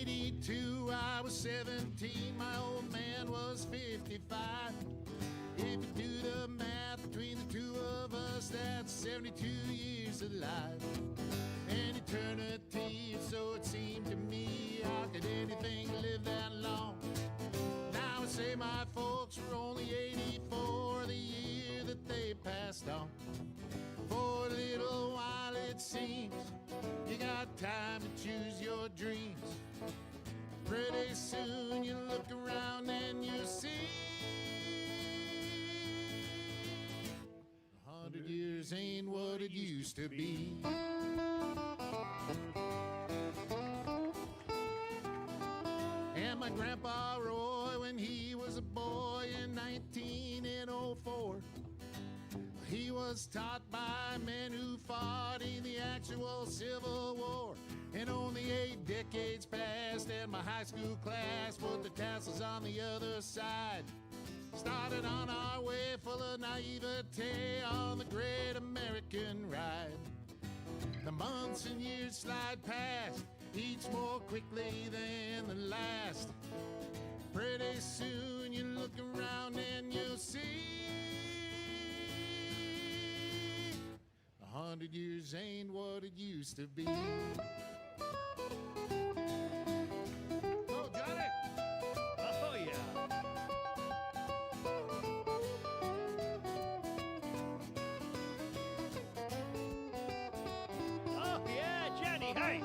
82, I was 17, my old man was 55. If you do the math between the two of us, that's 72 years of life. An eternity, so it seemed to me. How could anything live that long? Now I say my folks were only 84 the year that they passed on. For a little while it seems you got time to choose your dreams. Pretty soon you look around and you see 100 years ain't what it used to be. And my grandpa Roy, when he was a boy in 1904, he was taught by men who fought in the actual Civil War. And only 8 decades passed and my high school class put the tassels on the other side. Started on our way full of naivete on the great American ride. The months and years slide past, each more quickly than the last. Pretty soon you look around and you'll see 100 years ain't what it used to be. Oh, Johnny! Oh, yeah. Oh, yeah, Johnny, hey!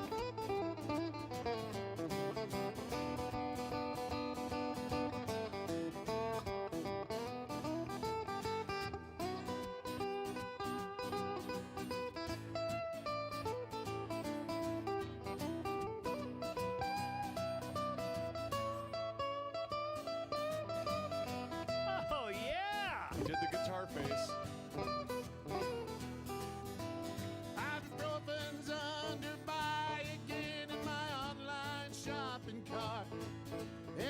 Oh, yeah! He did the guitar face. Ibuprofen's under buy again in my online shopping cart.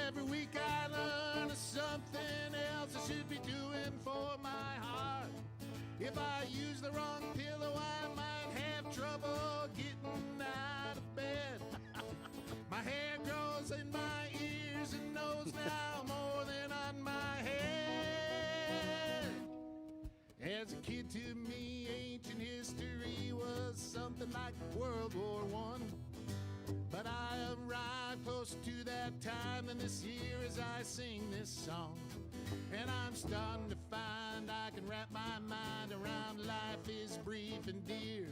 Every week I learn of something else I should be doing for my heart. If I use the wrong pillow, I might have trouble getting out of bed. My hair grows in my ears and nose now more than on my head. As a kid, to me, ancient history was something like World War I. But I arrived close to that time and this year as I sing this song. And I'm starting to find I can wrap my mind around life is brief and dear.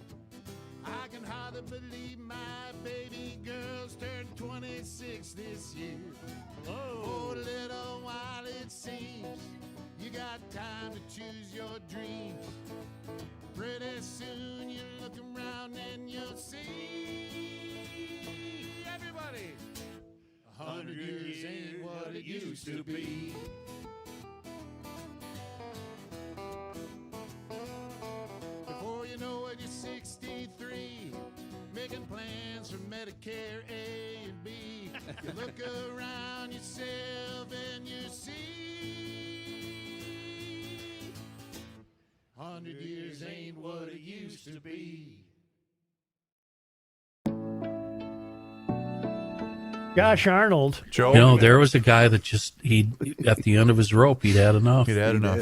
I can hardly believe my baby girl's turned 26 this year. For a little while it seems you got time to choose your dreams. Pretty soon you look around and you'll see everybody 100 years ain't what it used to be. Before you know it, you're 63, making plans for Medicare A and B. You look around yourself and you see 100 years ain't what it used to be. Josh Arnold. Joe, You know, there was a guy that just, at the end of his rope, he'd had enough. he'd had enough.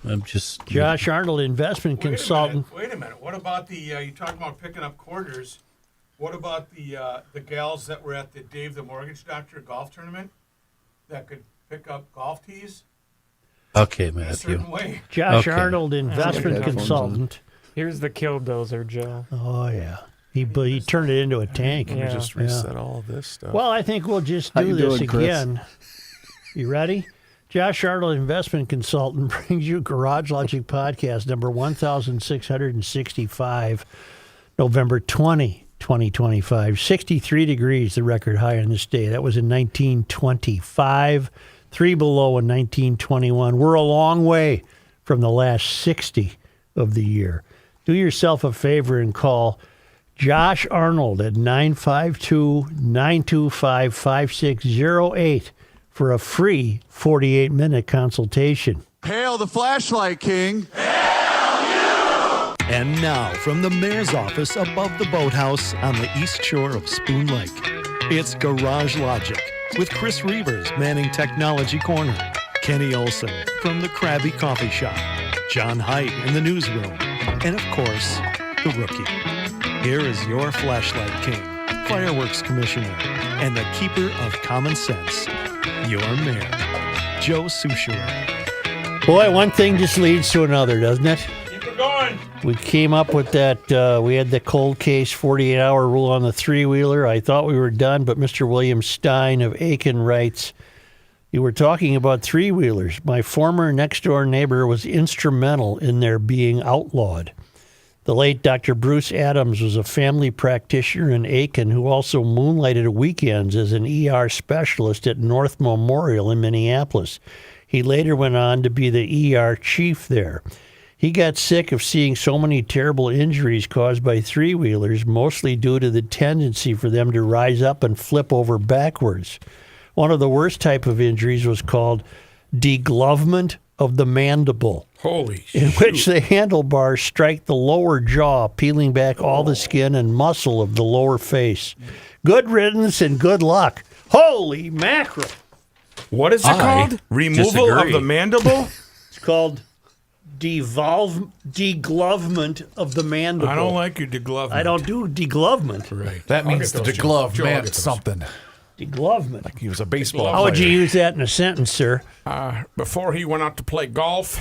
I'm just, Josh Arnold, investment consultant. Wait a minute. What about the, you talking about picking up quarters. What about the gals that were at the Dave the Mortgage Doctor golf tournament that could pick up golf tees okay, in a Matthew. certain way? Josh Okay. Arnold, investment Headphones consultant. Here's the Killdozer, Joe. Oh, yeah. He turned it into a tank. Yeah. Just reset all of this stuff. Well, I think we'll just How do you this doing, Chris? again. You ready? Josh Arnold, investment consultant, brings you Garage Logic Podcast number 1665, November 20, 2025. 63 degrees, the record high on this day. That was in 1925, 3 below in 1921. We're a long way from the last 60 of the year. Do yourself a favor and call Josh Arnold at 952-925-5608 for a free 48-minute consultation. Hail the flashlight king. And now, from the mayor's office above the boathouse on the east shore of Spoon Lake, It's Garage Logic with Chris Reavers manning Technology Corner, Kenny Olson from the Krabby Coffee Shop, John Haidt in the newsroom, and of course, the Rookie. Here is your Flashlight King, Fireworks Commissioner, and the Keeper of Common Sense, your Mayor, Joe Soucheray. Boy, one thing just leads to another, doesn't it? Keep it going. We came up with that. We had the cold case 48-hour rule on the three-wheeler. I thought we were done, but Mr. William Stein of Aiken writes, you were talking about three-wheelers. My former next-door neighbor was instrumental in their being outlawed. The late Dr. Bruce Adams was a family practitioner in Aiken who also moonlighted weekends as an ER specialist at North Memorial in Minneapolis. He later went on to be the ER chief there. He got sick of seeing so many terrible injuries caused by three-wheelers, mostly due to the tendency for them to rise up and flip over backwards. One of the worst type of injuries was called deglovement of the mandible, Holy in which the handlebars strike the lower jaw, peeling back all the skin and muscle of the lower face. Good riddance and good luck. Holy mackerel! What is it I called? Removal disagree. of the mandible? It's called deglovement of the mandible. I don't like your deglovement. I don't do deglovement. Right. That means the get those, glove Joe. I'll meant get those. something. Deglovement. He was a baseball How would you player. use that in a sentence, sir? Before he went out to play golf,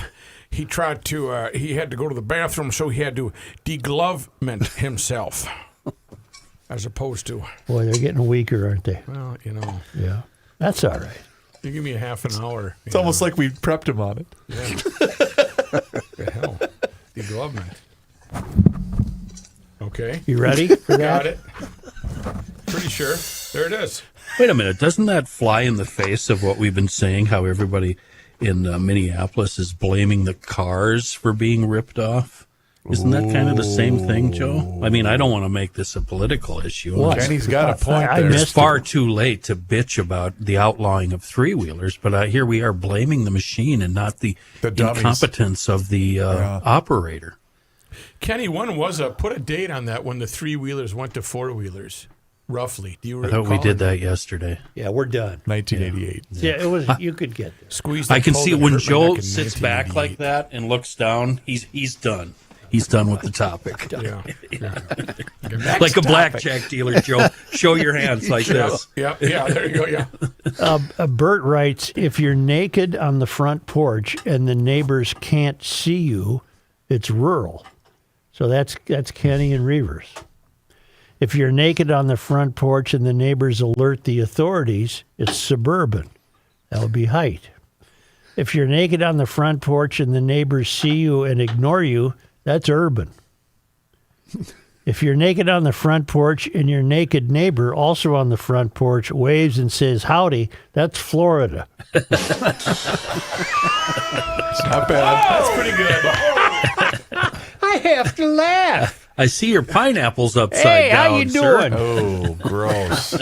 he tried to. He had to go to the bathroom, so he had to deglovement himself, as opposed to. Boy, they're getting weaker, aren't they? Well, you know, Yeah. That's all right. you give me a half an hour. It's almost like we prepped him on it. The hell, deglovement. Okay, You ready for that? got it. Pretty sure. There it is. Wait a minute. Doesn't that fly in the face of what we've been saying, how everybody in Minneapolis is blaming the cars for being ripped off? Isn't that kind of the same thing, Joe? I mean, I don't want to make this a political issue. What? Kenny's got a point I there. missed It's far too late to bitch about the outlawing of three-wheelers, but here we are blaming the machine and not the dummies. incompetence of the operator. Kenny, when was put a date on that when the three-wheelers went to four-wheelers, roughly? Do you I recall? thought we did that yesterday. Yeah, we're done. 1988. Yeah, it was. You could get this. Squeeze I that can pull see that when hurt my Joe neck in sits back like 1988. that and looks down, he's done. He's done with the topic. Yeah. Like a blackjack dealer, Joe. Show your hands like this. Yeah, there you go, yeah. Bert writes, if you're naked on the front porch and the neighbors can't see you, it's rural. So that's Kenny and Reavers. If you're naked on the front porch and the neighbors alert the authorities, it's suburban. That would be Haidt. If you're naked on the front porch and the neighbors see you and ignore you, that's urban. If you're naked on the front porch and your naked neighbor, also on the front porch, waves and says howdy, that's Florida. Not bad. That's pretty good. I have to laugh. I see your pineapples upside Hey, down, how you sir. doing? Oh, gross.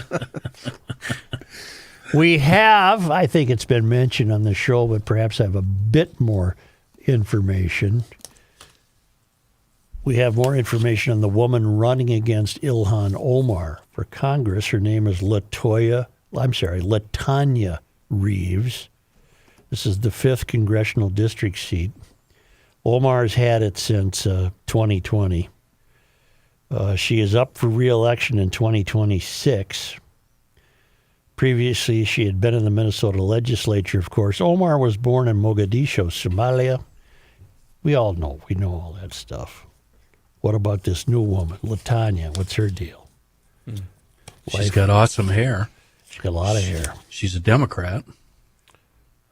We have, I think it's been mentioned on the show, but perhaps I have a bit more information. We have more information on the woman running against Ilhan Omar for Congress. Her name is Latanya Reeves. This is the 5th congressional district seat. Omar's had it since 2020. She is up for re-election in 2026. Previously, she had been in the Minnesota legislature, of course. Omar was born in Mogadishu, Somalia. We all know. We know all that stuff. What about this new woman, Latanya? What's her deal? She's got awesome hair. She's got a lot of hair. She's a Democrat.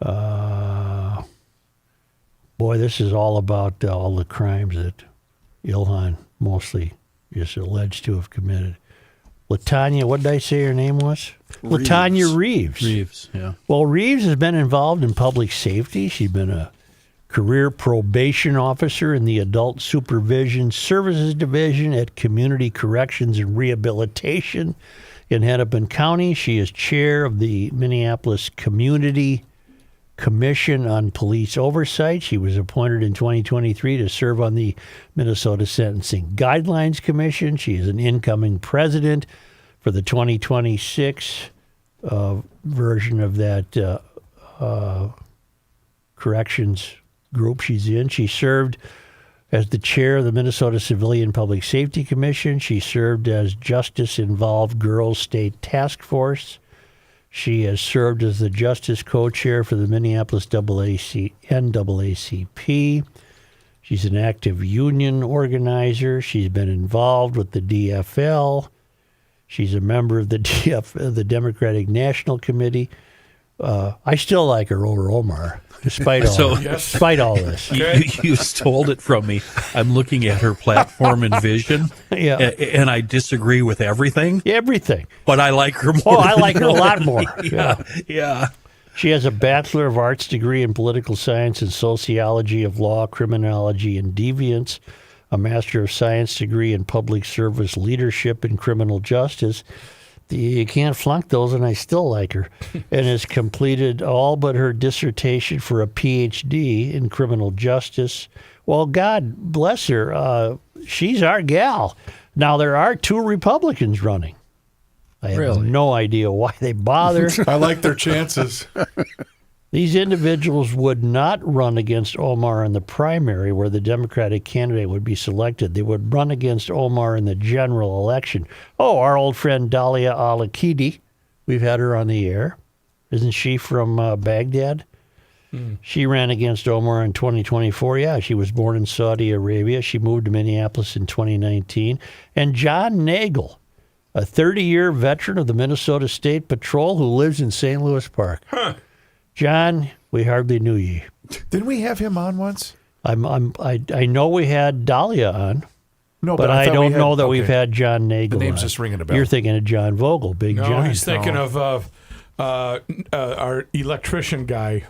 Boy, this is all about all the crimes that Ilhan mostly is alleged to have committed. Latanya, what did I say her name was? Latanya Reeves. Reeves, yeah. Well, Reeves has been involved in public safety. She's been a career probation officer in the Adult Supervision Services Division at Community Corrections and Rehabilitation in Hennepin County. She is chair of the Minneapolis Community Commission on Police Oversight. She was appointed in 2023 to serve on the Minnesota Sentencing Guidelines Commission. She is an incoming president for the 2026 version of that corrections group she's in. She served as the chair of the Minnesota Civilian Public Safety Commission. She served as Justice-Involved Girls State Task Force. She has served as the Justice Co-Chair for the Minneapolis NAACP. She's an active union organizer. She's been involved with the DFL. She's a member of the Democratic National Committee. I still like her over Omar, despite all this. You stole it from me. I'm looking at her platform and vision, Yeah. and I disagree with everything, Everything. but I like her more. Oh, I than like her a most. lot more. Yeah. She has a Bachelor of Arts degree in Political Science and Sociology of Law, Criminology, and Deviance, a Master of Science degree in Public Service Leadership and Criminal Justice. You can't flunk those, and I still like her, and has completed all but her dissertation for a PhD in criminal justice. Well, God bless her. She's our gal. Now, there are 2 Republicans running. I have no idea why they bother. I like their chances. These individuals would not run against Omar in the primary where the Democratic candidate would be selected. They would run against Omar in the general election. Oh, our old friend Dalia Al-Akidi, we've had her on the air. Isn't she from Baghdad? She ran against Omar in 2024. Yeah, she was born in Saudi Arabia. She moved to Minneapolis in 2019. And John Nagel, a 30-year veteran of the Minnesota State Patrol who lives in St. Louis Park. John, we hardly knew ye. Didn't we have him on once? I know we had Dahlia on, No, but I thought we don't had- know that we've okay. had John Nagel. The name's on. just ringing a bell. You're thinking of John Vogel, Big No, John. he's thinking of our electrician guy,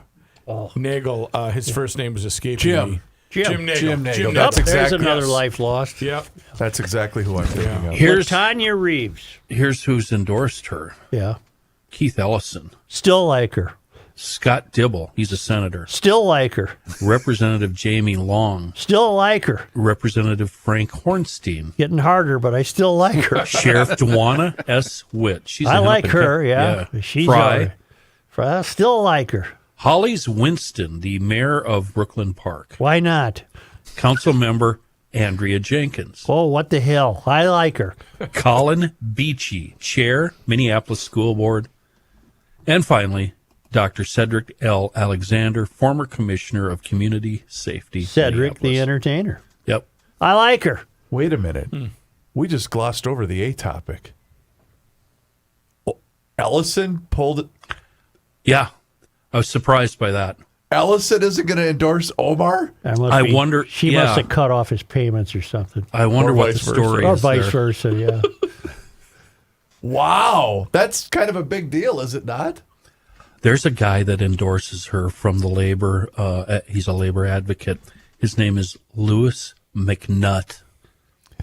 Nagel. His first name was escaping me. Jim Nagel. Jim Nagel. Oh, That's there's exactly. another life lost. Yep. That's exactly who I'm thinking of. Here's Tanya Reeves. who's endorsed her. Yeah, Keith Ellison. still like her. Scott Dibble, he's a senator. Still like her. Representative Jamie Long. Still like her. Representative Frank Hornstein. Getting harder, but I still like her. Sheriff Dwana S. Witt. She's I a like Hennepin her. Yeah, yeah. she's Fry. I still like her. Hollis Winston, the mayor of Brooklyn Park. Why not? Council member Andrea Jenkins. Oh, what the hell? I like her. Colin Beachy, chair, Minneapolis School Board. And finally, Dr. Cedric L. Alexander, former commissioner of community safety. Cedric the Minneapolis. entertainer. Yep. I like her. Wait a minute. We just glossed over the A topic. Oh, Ellison pulled it. Yeah. I was surprised by that. Ellison isn't going to endorse Omar? I wonder- She yeah. must have cut off his payments or something. I wonder Or what the vice versa. story Or is vice there. versa, yeah. Wow. That's kind of a big deal, is it not? There's a guy that endorses her from the labor. He's a labor advocate. His name is Louis McNutt.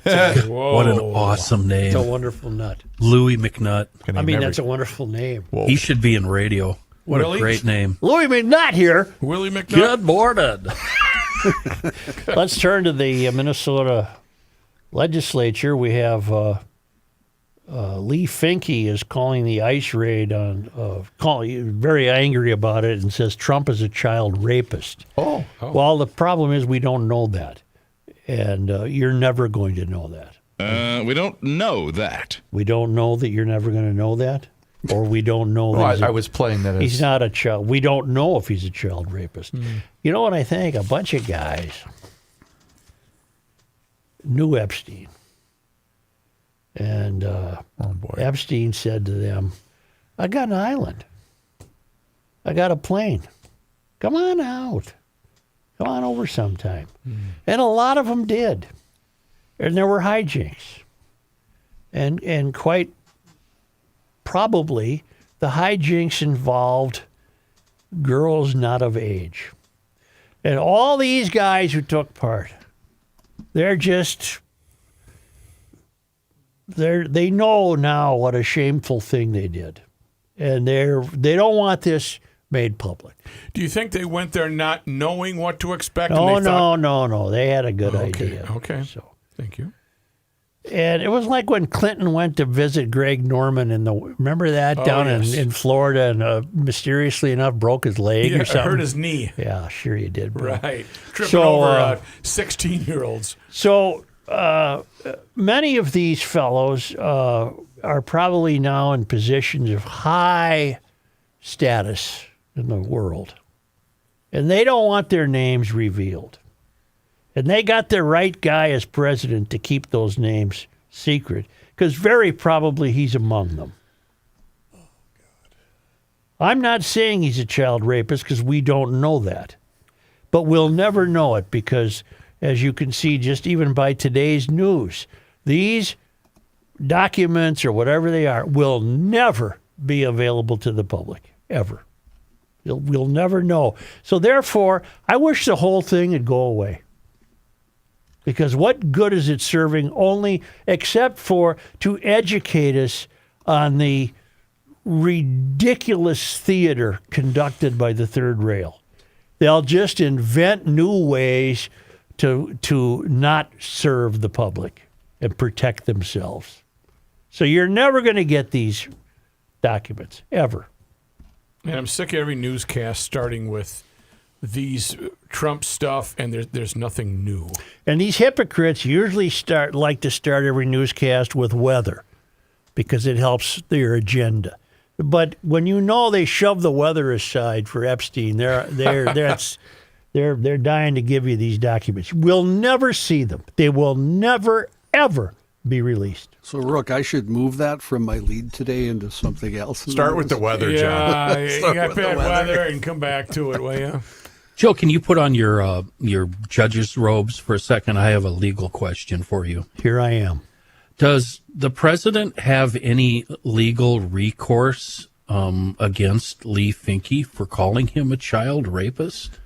What an awesome name. It's a wonderful nut. Louis McNutt. I mean, that's a wonderful name. He should be in radio. What Really? a great name. Louis McNutt here. Willie McNutt. Good morning. Let's turn to the Minnesota legislature. We have Lee Finke is calling the ICE raid on, very angry about it and says Trump is a child rapist. Oh. Well, the problem is we don't know that. And you're never going to know that. We don't know that. We don't know that you're never going to know that. Or we don't know that he's I was playing that as. he's not a child. We don't know if he's a child rapist. You know what I think? A bunch of guys knew Epstein. And Oh, boy. Epstein said to them, I got an island. I got a plane. Come on out. Come on over sometime. And a lot of them did. And there were hijinks. And quite probably the hijinks involved girls not of age. And all these guys who took part, they know now what a shameful thing they did. And they don't want this made public. Do you think they went there not knowing what to expect? No, and they thought, no. They had a good idea. Okay. So Thank you. And it was like when Clinton went to visit Greg Norman remember that down yes. in Florida, and mysteriously enough broke his leg or something. hurt his knee. Yeah, sure you did, bro. Right. Tripping So, over 16-year-olds. So many of these fellows are probably now in positions of high status in the world, and they don't want their names revealed. And they got the right guy as president to keep those names secret, because very probably he's among them. I'm not saying he's a child rapist, because we don't know that. But we'll never know it, because, as you can see, just even by today's news, these documents or whatever they are will never be available to the public, ever. We'll never know. So therefore, I wish the whole thing would go away. Because what good is it serving only except for to educate us on the ridiculous theater conducted by the third rail? They'll just invent new ways to not serve the public and protect themselves. So you're never going to get these documents, ever. And I'm sick of every newscast starting with these Trump stuff, and there's nothing new. And these hypocrites usually like to start every newscast with weather because it helps their agenda. But when you know they shove the weather aside for Epstein, they're dying to give you these documents. We'll never see them. They will never ever be released. So, Rook, I should move that from my lead today into something else. Start with the weather, John. Yeah, you got bad weather and come back to it, will you? Joe, can you put on your judge's robes for a second? I have a legal question for you. Here I am. Does the president have any legal recourse against Lee Finke for calling him a child rapist?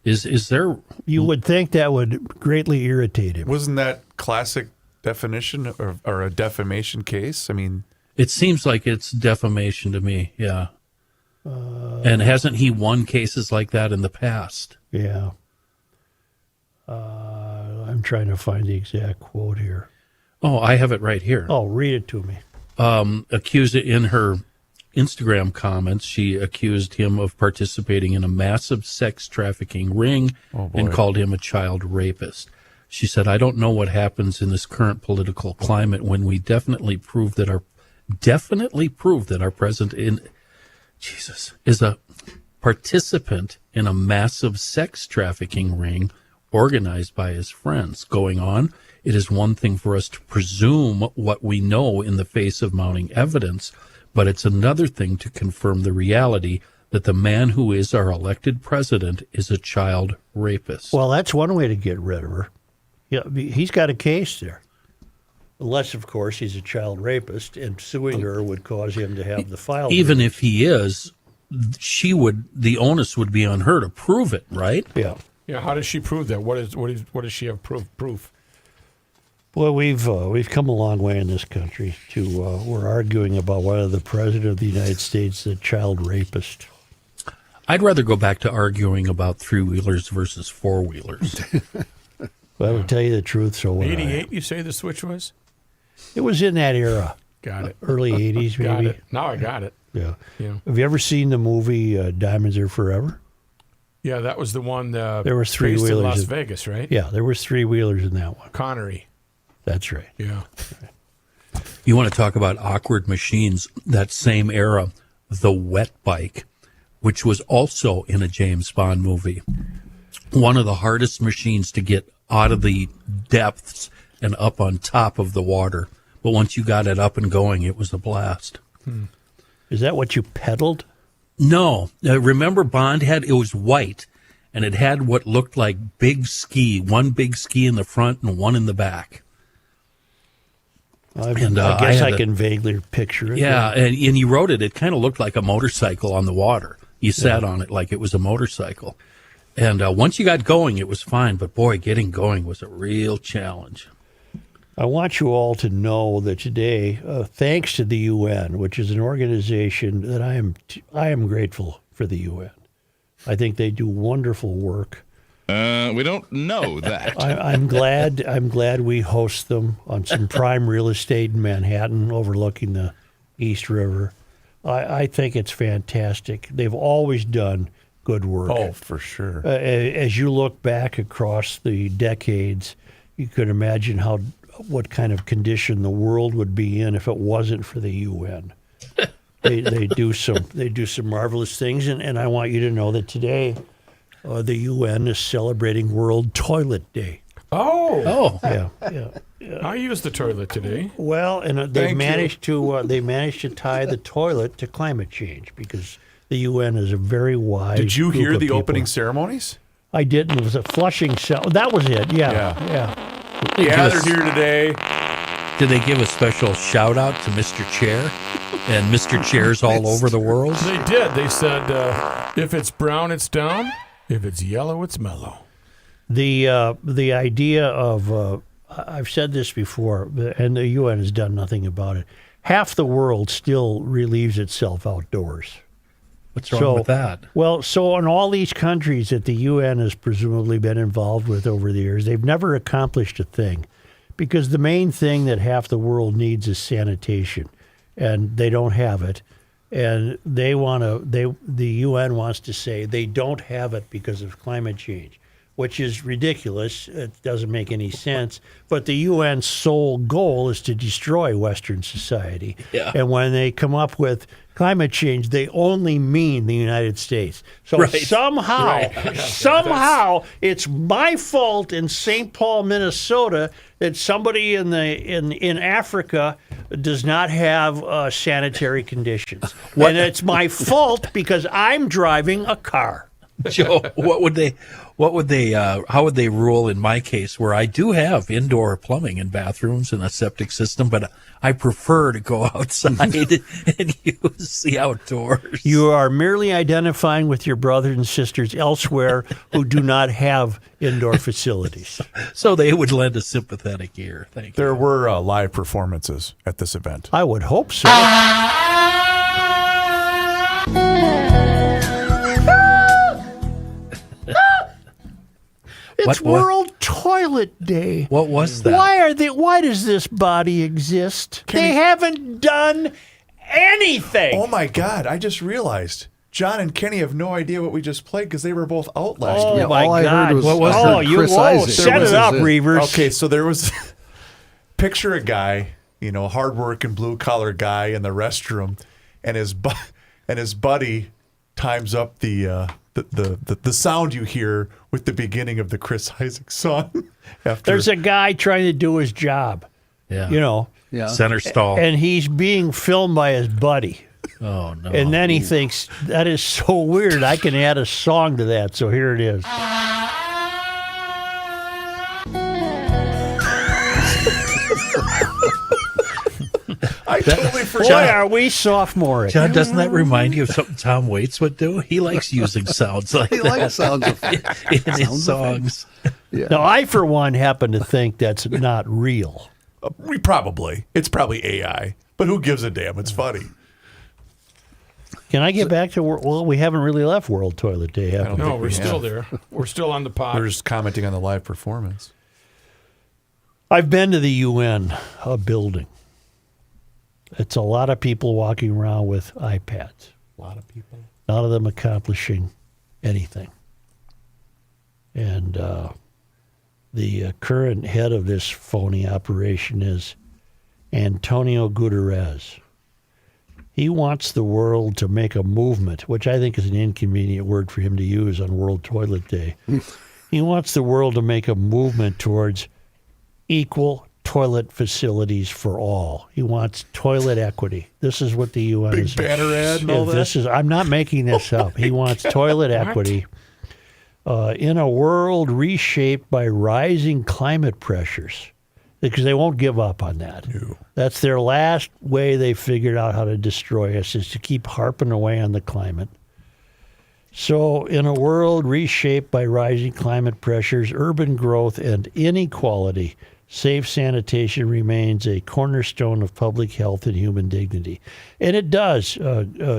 Is there? You would think that would greatly irritate him. Wasn't that classic definition or a defamation case? I mean, it seems like it's defamation to me. Yeah. And hasn't he won cases like that in the past? Yeah. I'm trying to find the exact quote here. Oh, I have it right here. Oh, read it to me. Accused in her Instagram comments, she accused him of participating in a massive sex trafficking ring and called him a child rapist. She said, "I don't know what happens in this current political climate when we definitely prove that our president is a participant in a massive sex trafficking ring organized by his friends. Going on, it is one thing for us to presume what we know in the face of mounting evidence, but it's another thing to confirm the reality that the man who is our elected president is a child rapist." Well, that's one way to get rid of her. Yeah, he's got a case there. Unless, of course, he's a child rapist, and suing her would cause him to have the file. Even if he is, the onus would be on her to prove it, right? Yeah. Yeah. How does she prove that? What does she have proof? Well, we've come a long way in this country to we're arguing about whether the president of the United States is a child rapist. I'd rather go back to arguing about three-wheelers versus four-wheelers. Well, to tell you the truth, so would I. 88, you say the switch was? It was in that era. Got it. Early 80s, maybe. Got it. Now I got it. Yeah. Yeah. Have you ever seen the movie Diamonds Are Forever? Yeah, that was the one. There was based three-wheelers in Las in- Vegas, right? Yeah, there was three-wheelers in that one. Connery. That's right. Yeah. You want to talk about awkward machines? That same era, the wet bike, which was also in a James Bond movie. One of the hardest machines to get out of the depths and up on top of the water. But once you got it up and going, it was a blast. Is that what you pedaled? No. Remember Bond it was white, and it had what looked like one big ski in the front and one in the back. I guess I can vaguely picture it. Yeah, and you rode it. It kind of looked like a motorcycle on the water. You sat on it like it was a motorcycle. And once you got going, it was fine. But, boy, getting going was a real challenge. I want you all to know that today, thanks to the UN, which is an organization that I am grateful for the UN. I think they do wonderful work. We don't know that. I'm glad we host them on some prime real estate in Manhattan, overlooking the East River. I think it's fantastic. They've always done good work. Oh, for sure. As you look back across the decades, you could imagine what kind of condition the world would be in if it wasn't for the UN. They do some marvelous things, and I want you to know that today the UN is celebrating World Toilet Day. Oh. Yeah. I used the toilet today. Well, and they managed to tie the toilet to climate change because the UN is a very wise. Did you group hear of the people. opening ceremonies? I didn't. It was a flushing cell. That was it. Yeah. Gathered here today. Did they give a special shout out to Mr. Chair and Mr. Chairs all over the world? They did. They said, if it's brown, it's down. If it's yellow, it's mellow. The idea of I've said this before, and the UN has done nothing about it. Half the world still relieves itself outdoors. What's wrong with that? Well, so in all these countries that the UN has presumably been involved with over the years, they've never accomplished a thing because the main thing that half the world needs is sanitation, and they don't have it. And the UN wants to say they don't have it because of climate change, which is ridiculous. It doesn't make any sense. But the UN's sole goal is to destroy Western society. Yeah. And when they come up with climate change, they only mean the United States. So Right. somehow it's my fault in St. Paul, Minnesota, that somebody in Africa does not have sanitary conditions. And it's my fault because I'm driving a car. Joe, how would they rule in my case where I do have indoor plumbing and bathrooms and a septic system, but I prefer to go outside and use the outdoors? You are merely identifying with your brothers and sisters elsewhere who do not have indoor facilities. So they would lend a sympathetic ear. Thank you. There were live performances at this event. I would hope so. It's What? World Toilet Day. What was that? Why does this body exist? They haven't done anything. Oh my God! I just realized John and Kenny have no idea what we just played because they were both out last Oh week. Yeah, my all I God! heard was what was I heard Chris Isaac. Set There was it up, a- Reavers. Okay, so there was picture a guy, hardworking blue collar guy in the restroom, and his buddy times up the sound you hear with the beginning of the Chris Isaac song. There's a guy trying to do his job, Yeah. Yeah. Center stall. and he's being filmed by his buddy. Oh, no. And then he thinks, that is so weird. I can add a song to that. So here it is. I totally Boy, forgot. are we sophomoric. John, doesn't that remind you of something Tom Waits would do? He likes using sounds like He that likes sounds effects. in his songs. Yeah. Now, I, for one, happen to think that's not real. It's probably AI, but who gives a damn? It's funny. Can I get back to, well, we haven't really left World Toilet Day, have we? No, we're still there. We're still on the pod. We're just commenting on the live performance. I've been to the UN building. It's a lot of people walking around with iPads. A lot of people. None of them accomplishing anything. And the current head of this phony operation is Antonio Guterres. He wants the world to make a movement, which I think is an inconvenient word for him to use on World Toilet Day. He wants the world to make a movement towards equal toilet facilities for all. He wants toilet equity. This is what the UN Big is. banner ad and all that? I'm not making this up. He wants toilet equity in a world reshaped by rising climate pressures, because they won't give up on that. No. That's their last way they figured out how to destroy us, is to keep harping away on the climate. So in a world reshaped by rising climate pressures, urban growth, and inequality, safe sanitation remains a cornerstone of public health and human dignity. And it does,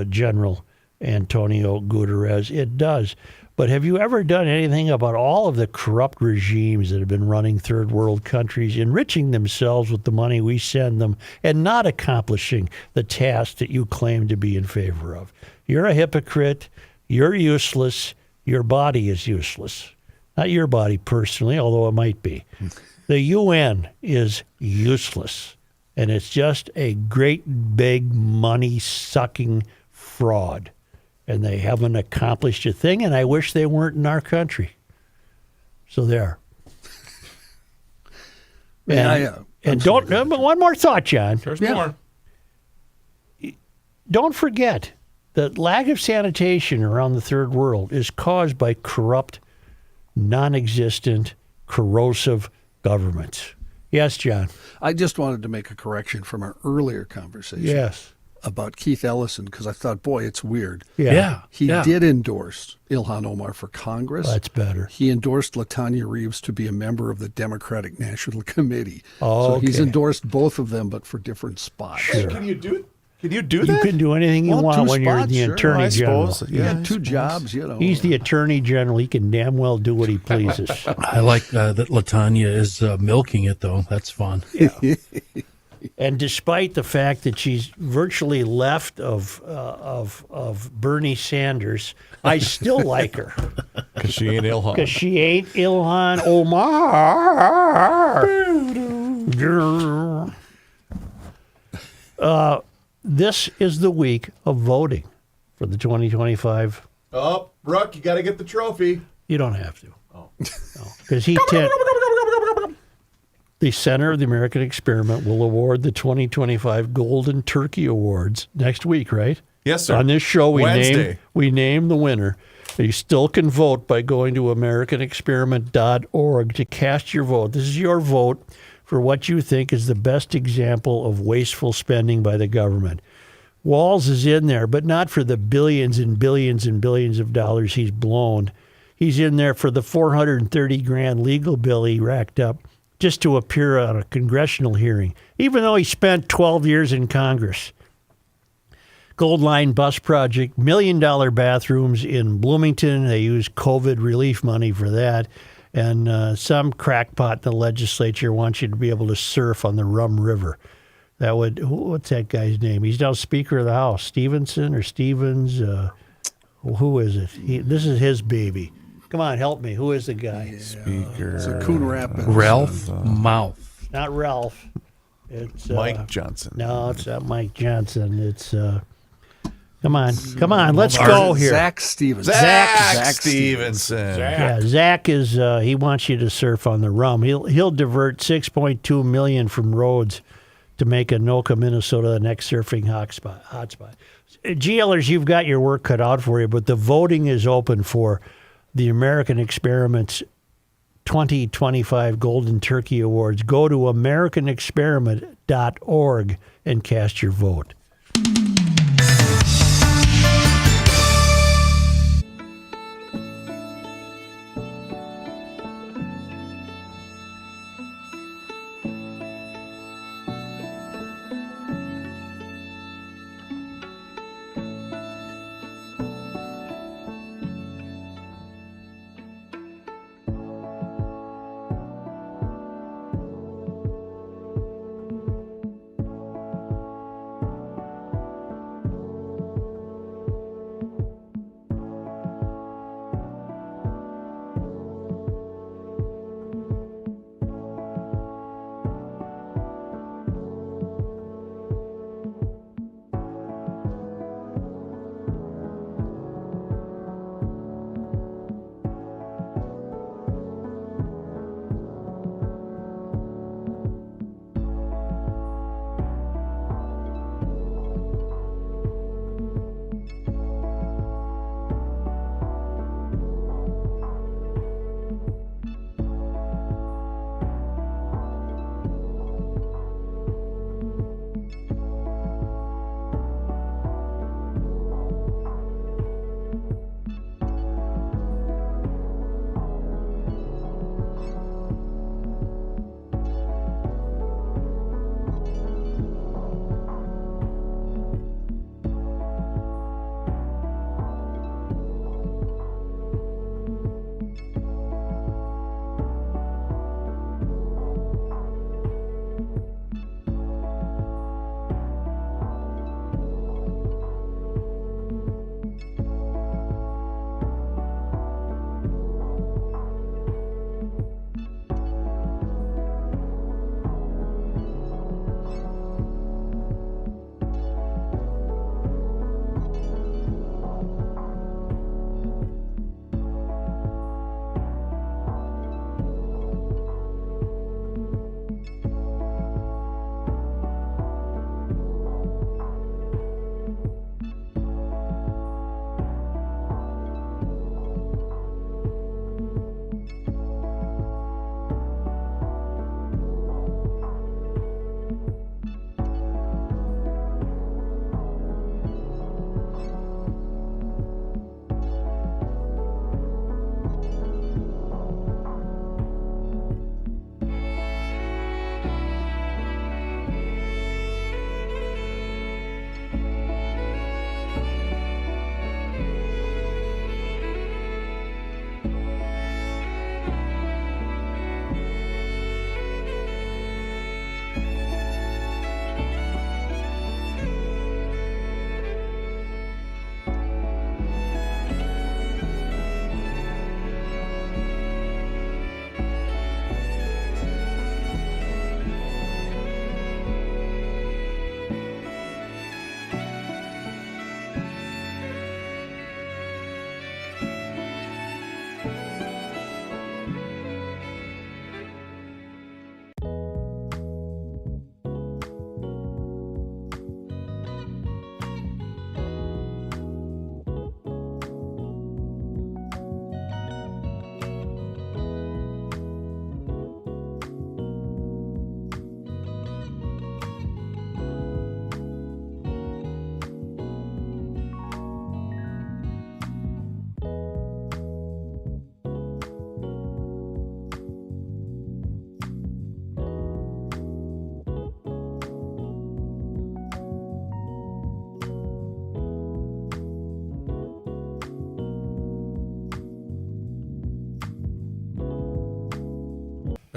General Antonio Guterres, it does. But have you ever done anything about all of the corrupt regimes that have been running third world countries, enriching themselves with the money we send them and not accomplishing the task that you claim to be in favor of? You're a hypocrite. You're useless. Your body is useless. Not your body personally, although it might be. The UN is useless. And it's just a great big money-sucking fraud. And they haven't accomplished a thing, and I wish they weren't in our country. So there. And don't. One more thought, John. There's more. Don't forget that lack of sanitation around the third world is caused by corrupt, non-existent, corrosive governments. Yes, John. I just wanted to make a correction from our earlier conversation. Yes. About Keith Ellison, because I thought, boy, it's weird. Yeah. He did endorse Ilhan Omar for Congress. That's better. He endorsed LaTanya Reeves to be a member of the Democratic National Committee. Oh, so he's okay. endorsed both of them, but for different spots. Sure. Can you do that? You can do anything you Well, want two when you're spots, the sure. attorney I general. suppose. He had two jobs, you know. He's the attorney general. He can damn well do what he pleases. I like that Latanya is milking it, though. That's fun. And despite the fact that she's virtually left of Bernie Sanders, I still like her Because she ain't Ilhan. because she ain't Ilhan Omar. This is the week of voting for the 2025. Oh, Brooke, you got to get the trophy. You don't have to. Oh, because the Center of the American Experiment will award the 2025 Golden Turkey Awards next week, right? Yes, sir. On this show, Wednesday. we name the winner. You still can vote by going to AmericanExperiment.org to cast your vote. This is your vote for what you think is the best example of wasteful spending by the government. Walls is in there, but not for the billions and billions and billions of dollars he's blown. He's in there for the $430,000 legal bill he racked up just to appear on a congressional hearing, even though he spent 12 years in Congress. Gold Line Bus Project, $1 million bathrooms in Bloomington. They use COVID relief money for that. And some crackpot in the legislature wants you to be able to surf on the Rum River. That would, what's that guy's name? He's now Speaker of the House, Stevenson or Stevens? Who is it? This is his baby. Come on, help me. Who is the guy? Speaker. It's a Coon Rapids. Ralph Mouth. Not Ralph. It's Mike Johnson. No, it's not Mike Johnson. It's come on, let's go here. Zach Stevenson. Zach Stevenson. Yeah, Zach is. He wants you to surf on the rum. He'll divert $6.2 million from roads to make Anoka, Minnesota, the next surfing hotspot. GLers, you've got your work cut out for you, but the voting is open for the American Experiment's 2025 Golden Turkey Awards. Go to AmericanExperiment.org and cast your vote.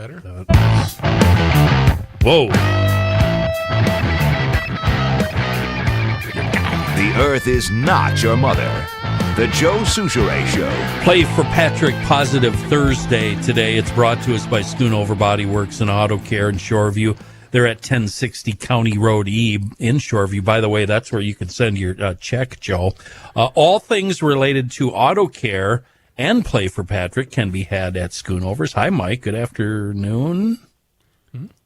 better. Whoa. The Earth is not your mother. The Joe Souchere Show. Play for Patrick Positive Thursday today. It's brought to us by Schoonover Body Works and Auto Care in Shoreview. They're at 1060 County Road E in Shoreview. By the way, that's where you can send your check, Joe. All things related to auto care and Play for Patrick can be had at Schoonovers. Hi, Mike. Good afternoon.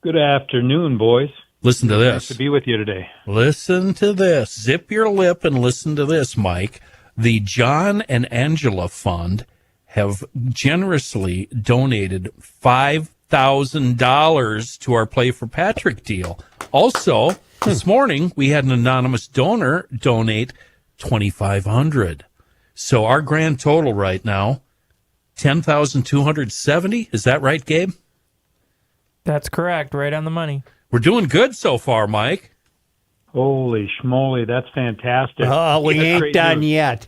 Good afternoon, boys. Listen to this. Nice to be with you today. Listen to this. Zip your lip and listen to this, Mike. The John and Angela Fund have generously donated $5,000 to our Play for Patrick deal. Also, this morning, we had an anonymous donor donate $2,500. So our grand total right now, $10,270. Is that right, Gabe? That's correct. Right on the money. We're doing good so far, Mike. Holy schmoly, that's fantastic. Oh, we That's ain't great done news. yet.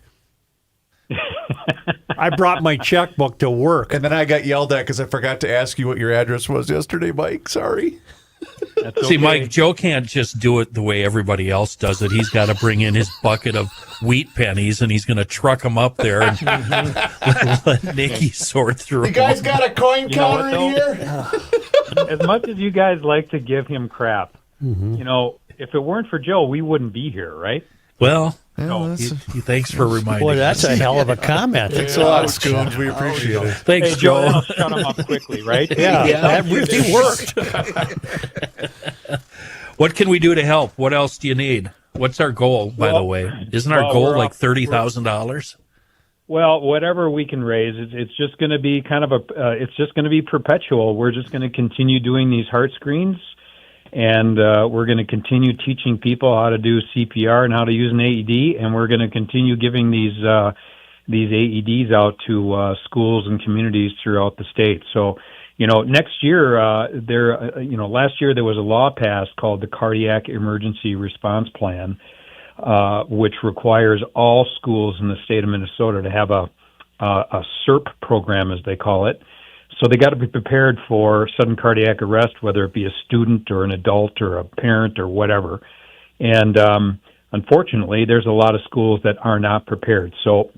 I brought my checkbook to work. And then I got yelled at because I forgot to ask you what your address was yesterday, Mike. Sorry. That's See, okay. Mike, Joe can't just do it the way everybody else does it. He's got to bring in his bucket of wheat pennies, and he's going to truck them up there and let Nikki sort through You guys them. got a coin You know counter what, in here? As much as you guys like to give him crap, you know, if it weren't for Joe, we wouldn't be here, right? Well, that's- thanks for reminding Boy, that's us. a hell of a comment. Thanks a lot, Scoons. We appreciate it. Thanks, Hey, Joe, Joe. that'll shut him up quickly, right? Yeah, that really worked. What can we do to help? What else do you need? What's our goal, by the way? Isn't our goal we're like up- $30,000? Well, whatever we can raise, it's just going to be kind of it's just going to be perpetual. We're just going to continue doing these heart screens, and we're going to continue teaching people how to do CPR and how to use an AED, and we're going to continue giving these AEDs out to schools and communities throughout the state. So, you know, next year, last year there was a law passed called the Cardiac Emergency Response Plan, which requires all schools in the state of Minnesota to have a SERP program, as they call it. So they got to be prepared for sudden cardiac arrest, whether it be a student or an adult or a parent or whatever. And unfortunately, there's a lot of schools that are not prepared. So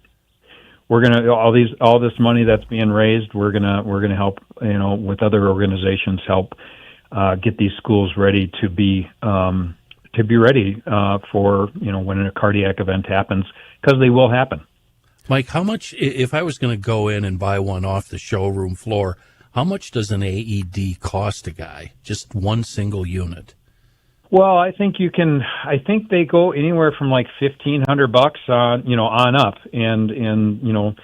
we're gonna all this money that's being raised, we're gonna help, you know, with other organizations, help get these schools ready to be ready for, you know, when a cardiac event happens, because they will happen. Mike, how much, if I was going to go in and buy one off the showroom floor, how much does an AED cost a guy? Just one single unit? Well, I think they go anywhere from like $1,500 on up, and you know,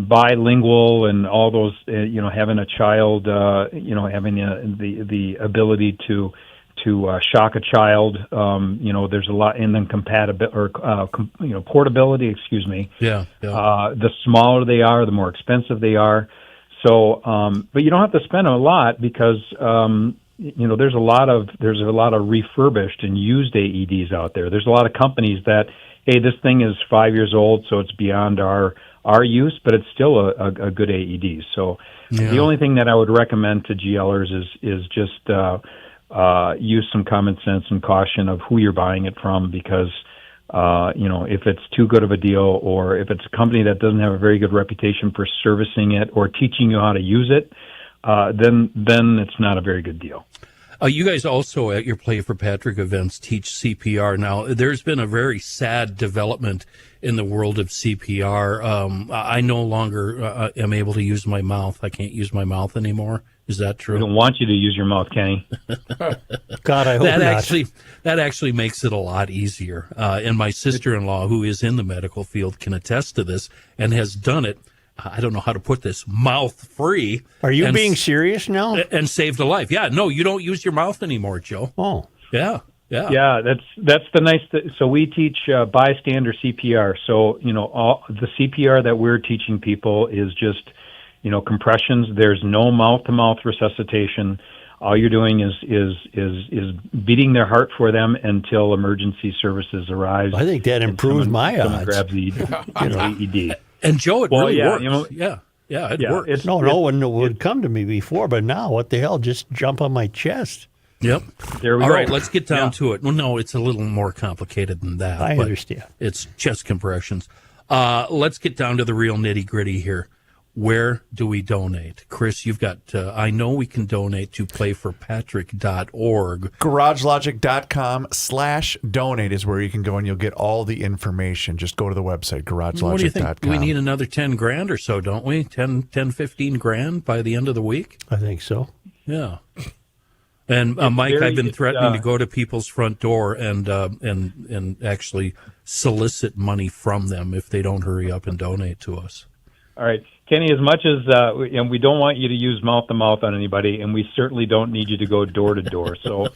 bilingual and all those, you know, having a child, you know, having the ability to shock a child, you know, there's a lot, and then portability, excuse me. Yeah. The smaller they are, the more expensive they are. So, but you don't have to spend a lot because, you know, there's a lot of refurbished and used AEDs out there. There's a lot of companies that, hey, this thing is 5 years old, so it's beyond our use, but it's still a good AED. So the only thing that I would recommend to GLers is just use some common sense and caution of who you're buying it from, because you know, if it's too good of a deal, or if it's a company that doesn't have a very good reputation for servicing it or teaching you how to use it, then it's not a very good deal. You guys also at your Play for Patrick events teach CPR. Now, there's been a very sad development in the world of CPR. I no longer am able to use my mouth. I can't use my mouth anymore. Is that true? We don't want you to use your mouth, Kenny. God, I hope not. That actually makes it a lot easier. And my sister-in-law, who is in the medical field, can attest to this and has done it. I don't know how to put this, mouth-free. Are you being serious now? And saved a life. Yeah, no, you don't use your mouth anymore, Joe. Oh. Yeah. Yeah, that's the nice so we teach bystander CPR. So, you know, all the CPR that we're teaching people is just, you know, compressions. There's no mouth-to-mouth resuscitation. All you're doing is beating their heart for them until emergency services arrive. I think that improves my odds. Someone grabs the AED. And Joe, it really works. You know, yeah. Yeah, it Yeah, works. it's- No one would come to me before, but now, what the hell? Just jump on my chest. Yep. There we All go. right, let's get down to it. Well, no, it's a little more complicated than that. I but understand. It's chest compressions. Let's get down to the real nitty gritty here. Where do we donate? Chris, you've got, I know we can donate to playforpatrick.org. GarageLogic.com/donate is where you can go and you'll get all the information. Just go to the website, garagelogic.com. What do you think? We need another 10 grand or so, don't we? 10, 15 grand by the end of the week? I think so. Yeah. And Mike, very- I've been it's, threatening to go to people's front door and actually solicit money from them if they don't hurry up and donate to us. All right, Kenny. As much as and we don't want you to use mouth to mouth on anybody, and we certainly don't need you to go door to door. So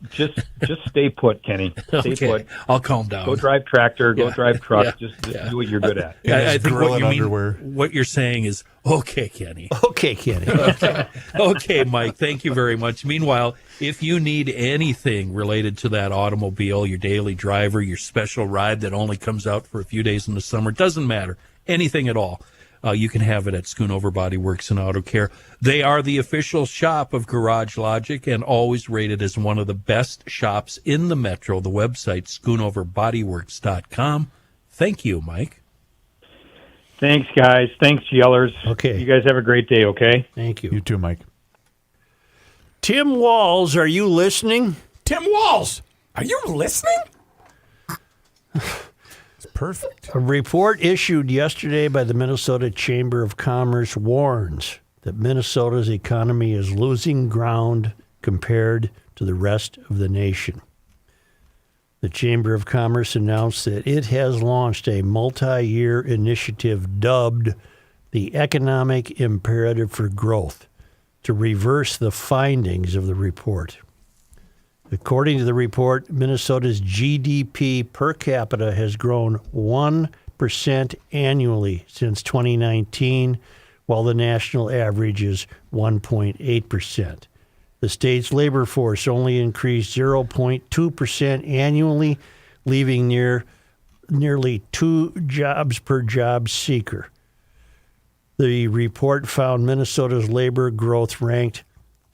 just stay put, Kenny. Stay put. I'll calm down. Go drive tractor. Go Yeah. drive truck. Yeah. Just do what you're good at. I think what you mean, underwear. what you're saying is, okay, Kenny. Okay, Kenny. Okay, Mike, thank you very much. Meanwhile, if you need anything related to that automobile, your daily driver, your special ride that only comes out for a few days in the summer, doesn't matter, anything at all, you can have it at Schoonover Body Works and Auto Care. They are the official shop of Garage Logic and always rated as one of the best shops in the metro. The website, schoonoverbodyworks.com. Thank you, Mike. Thanks, guys. Thanks, yellers. Okay. You guys have a great day. Okay. Thank you. You too, Mike. Tim Walls, are you listening? Tim Walls, are you listening? It's perfect. A report issued yesterday by the Minnesota Chamber of Commerce warns that Minnesota's economy is losing ground compared to the rest of the nation. The Chamber of Commerce announced that it has launched a multi-year initiative dubbed the Economic Imperative for Growth to reverse the findings of the report. According to the report, Minnesota's GDP per capita has grown 1% annually since 2019, while the national average is 1.8%. The state's labor force only increased 0.2% annually, leaving nearly 2 jobs per job seeker. The report found Minnesota's labor growth ranked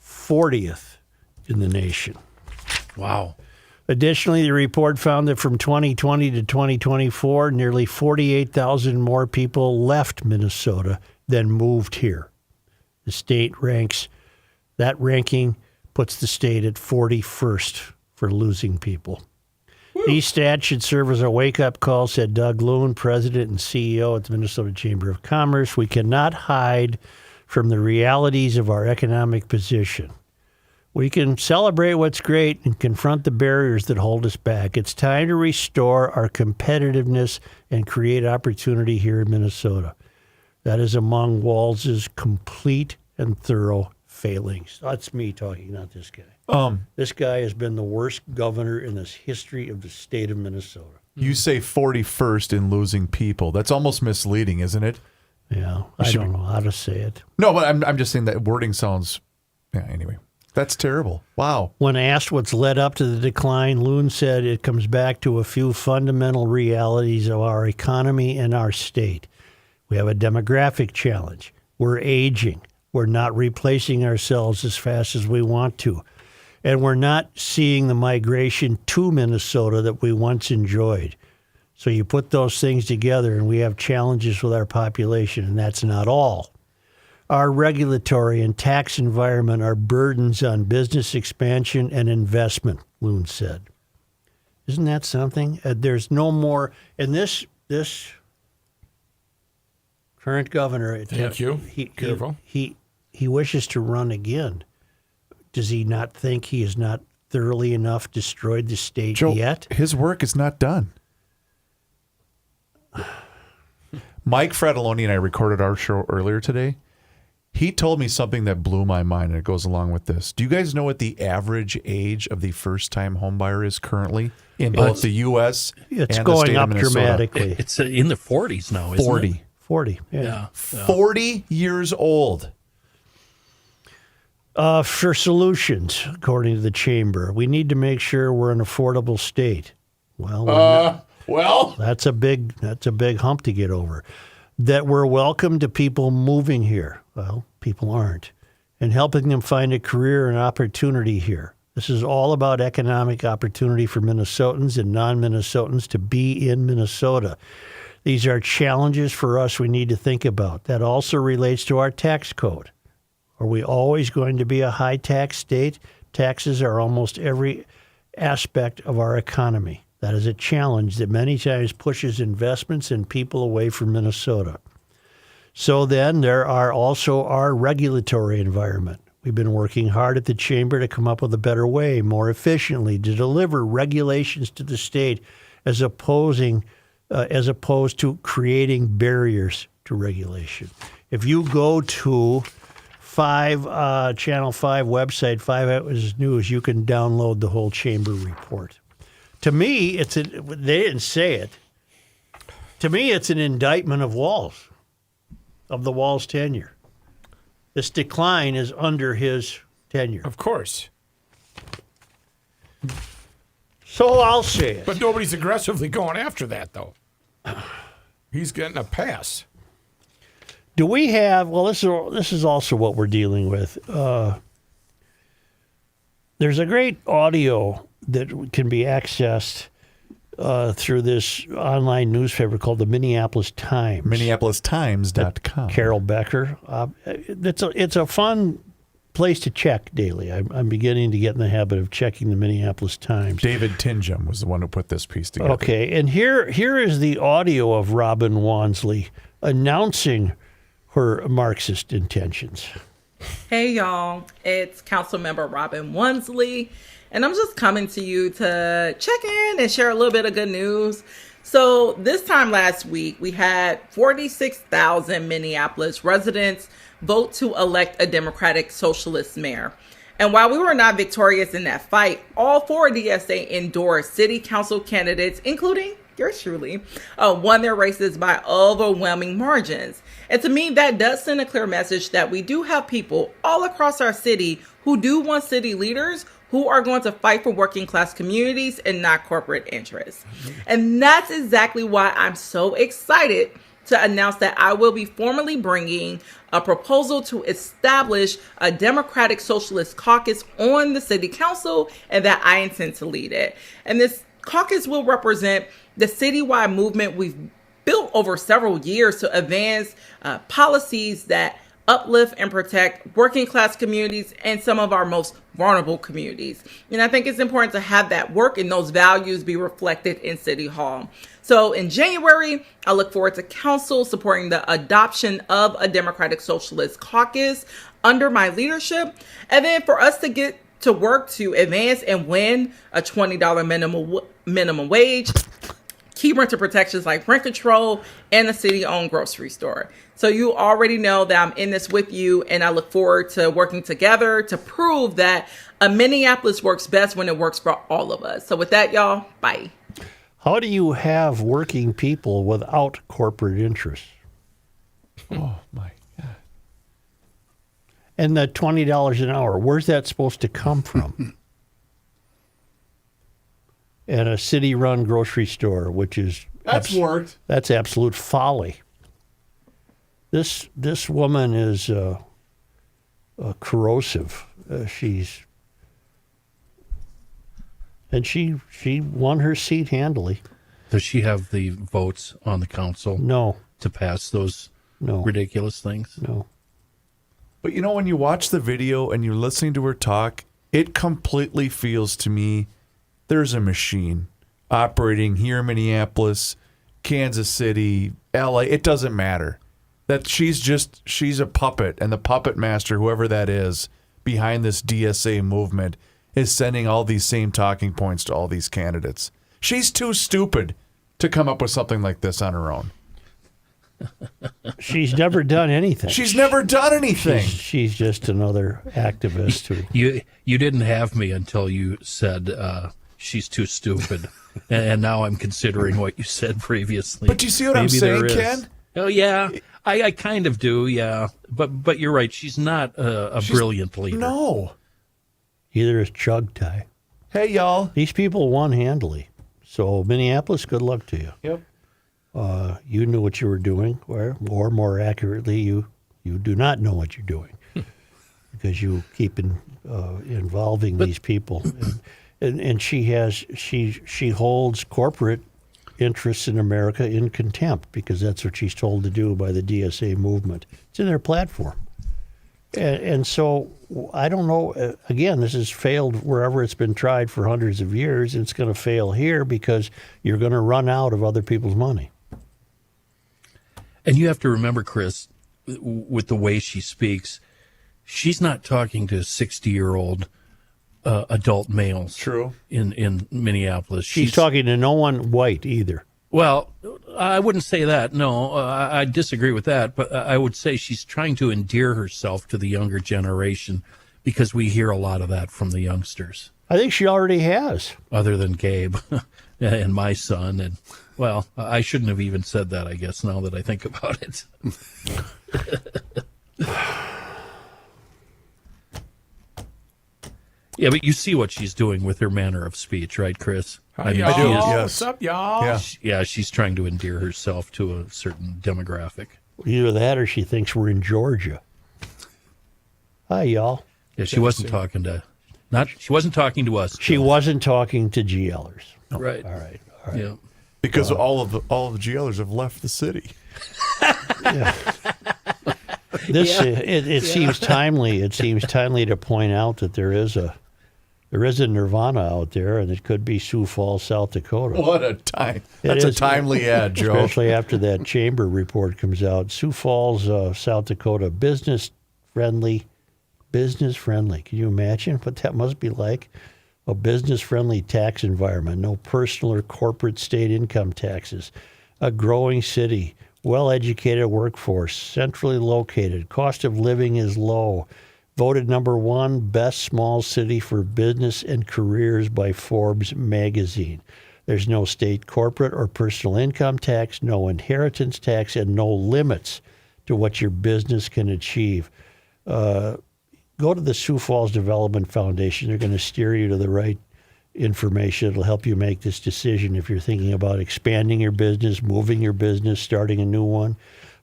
40th in the nation. Wow. Additionally, the report found that from 2020 to 2024, nearly 48,000 more people left Minnesota than moved here. That ranking puts the state at 41st for losing people. These stats should serve as a wake-up call, said Doug Loon, president and CEO at the Minnesota Chamber of Commerce. We cannot hide from the realities of our economic position. We can celebrate what's great and confront the barriers that hold us back. It's time to restore our competitiveness and create opportunity here in Minnesota. That is among Walls's complete and thorough failings. That's me talking, not this guy. This guy has been the worst governor in the history of the state of Minnesota. You say 41st in losing people. That's almost misleading, isn't it? Yeah, I don't know how to say it. No, but I'm just saying that wording sounds. Yeah. Anyway, that's terrible. Wow. When asked what's led up to the decline, Loon said it comes back to a few fundamental realities of our economy and our state. We have a demographic challenge. We're aging. We're not replacing ourselves as fast as we want to. And we're not seeing the migration to Minnesota that we once enjoyed. So you put those things together and we have challenges with our population, and that's not all. Our regulatory and tax environment are burdens on business expansion and investment, Loon said. Isn't that something? There's no more. And this current governor. Thank you. Careful. He wishes to run again. Does he not think he has not thoroughly enough destroyed the state Joe, yet? His work is not done. Mike Fratelloni and I recorded our show earlier today. He told me something that blew my mind, and it goes along with this. Do you guys know what the average age of the first-time homebuyer is currently in both the U.S. and the state going of up Minnesota? dramatically. It's in the 40s now, isn't 40. it? 40, yeah. 40 years old. For solutions, according to the chamber, we need to make sure we're an affordable state. Well, that's a big hump to get over. that we're welcome to people moving here. Well, people aren't. And helping them find a career and opportunity here. This is all about economic opportunity for Minnesotans and non-Minnesotans to be in Minnesota. These are challenges for us we need to think about. That also relates to our tax code. Are we always going to be a high tax state? Taxes are almost every aspect of our economy. That is a challenge that many times pushes investments and people away from Minnesota. So then there are also our regulatory environment. We've been working hard at the Chamber to come up with a better way, more efficiently, to deliver regulations to the state as opposed to creating barriers to regulation. If you go to Channel 5 website, 5 Eyewitness News, you can download the whole Chamber report. To me, they didn't say it. To me, it's an indictment of Walz, of the Walz tenure. This decline is under his tenure. Of course. So I'll say it. But nobody's aggressively going after that, though. He's getting a pass. Do we have, well, this is also what we're dealing with. There's a great audio that can be accessed through this online newspaper called the Minneapolis Times. MinneapolisTimes.com. Carol Becker. It's a fun place to check daily. I'm beginning to get in the habit of checking the Minneapolis Times. David Tinjum was the one who put this piece together. Okay, and here is the audio of Robin Wansley announcing her Marxist intentions. Hey, y'all. It's Councilmember Robin Wansley, and I'm just coming to you to check in and share a little bit of good news. So this time last week, we had 46,000 Minneapolis residents vote to elect a Democratic Socialist mayor. And while we were not victorious in that fight, all 4 DSA endorsed city council candidates, including yours truly, won their races by overwhelming margins. And to me, that does send a clear message that we do have people all across our city who do want city leaders who are going to fight for working class communities and not corporate interests. And that's exactly why I'm so excited to announce that I will be formally bringing a proposal to establish a Democratic Socialist caucus on the city council, and that I intend to lead it. And this caucus will represent the citywide movement we've built over several years to advance policies that uplift and protect working class communities and some of our most vulnerable communities. And I think it's important to have that work and those values be reflected in City Hall. So in January, I look forward to council supporting the adoption of a Democratic Socialist caucus under my leadership. And then for us to get to work to advance and win a $20 minimum wage, key renter protections like rent control, and a city-owned grocery store. So you already know that I'm in this with you, and I look forward to working together to prove that a Minneapolis works best when it works for all of us. So with that, y'all, bye. How do you have working people without corporate interests? Oh, my God. And the $20 an hour, where's that supposed to come from? And a city-run grocery store, which is That's absolute folly. This woman is corrosive. She won her seat handily. Does she have the votes on the council? No. To pass those ridiculous things? No. But you know, when you watch the video and you're listening to her talk, it completely feels to me there's a machine operating here in Minneapolis, Kansas City, LA. It doesn't matter. That she's a puppet, and the puppet master, whoever that is, behind this DSA movement, is sending all these same talking points to all these candidates. She's too stupid to come up with something like this on her own. She's never done anything. She's never done anything. She's just another activist who. You didn't have me until you said she's too stupid, and now I'm considering what you said previously. But do you see what I'm saying, Ken? Oh yeah, I kind of do, yeah. But you're right. She's not a brilliant leader. No. Either is Chugtai. Hey, y'all. These people won handily. So Minneapolis, good luck to you. Yep. you knew what you were doing, or more accurately, you do not know what you're doing because you keep involving these people. And she holds corporate interests in America in contempt because that's what she's told to do by the DSA movement. It's in their platform. And so I don't know. Again, this has failed wherever it's been tried for hundreds of years. It's going to fail here because you're going to run out of other people's money. And you have to remember, Chris, with the way she speaks, she's not talking to 60-year-old adult males. True. In Minneapolis. She's talking to no one white either. Well, I wouldn't say that. No, I disagree with that. But I would say she's trying to endear herself to the younger generation because we hear a lot of that from the youngsters. I think she already has. Other than Gabe and my son. And, well, I shouldn't have even said that, I guess, now that I think about it. Yeah, but you see what she's doing with her manner of speech, right, Chris? Hi, y'all. I do. Yes. What's up, y'all? Yeah. She's trying to endear herself to a certain demographic. Either that or she thinks we're in Georgia. Hi, y'all. Yeah, she wasn't talking to us. She wasn't talking to GLers. Right. All right. Yeah. Because all of the GLers have left the city. It seems timely. It seems timely to point out that there is a Nirvana out there, and it could be Sioux Falls, South Dakota. What a time! That's a timely ad, Joe. Especially after that chamber report comes out. Sioux Falls, South Dakota, business friendly. Can you imagine what that must be like? A business friendly tax environment, no personal or corporate state income taxes, a growing city, well-educated workforce, centrally located, cost of living is low, voted #1 best small city for business and careers by Forbes magazine. There's no state corporate or personal income tax, no inheritance tax, and no limits to what your business can achieve. Go to the Sioux Falls Development Foundation. They're going to steer you to the right information. It'll help you make this decision if you're thinking about expanding your business, moving your business, starting a new one.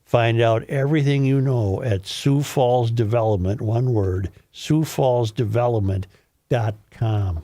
Find out everything you know at Sioux Falls Development, one word, SiouxFallsDevelopment.com.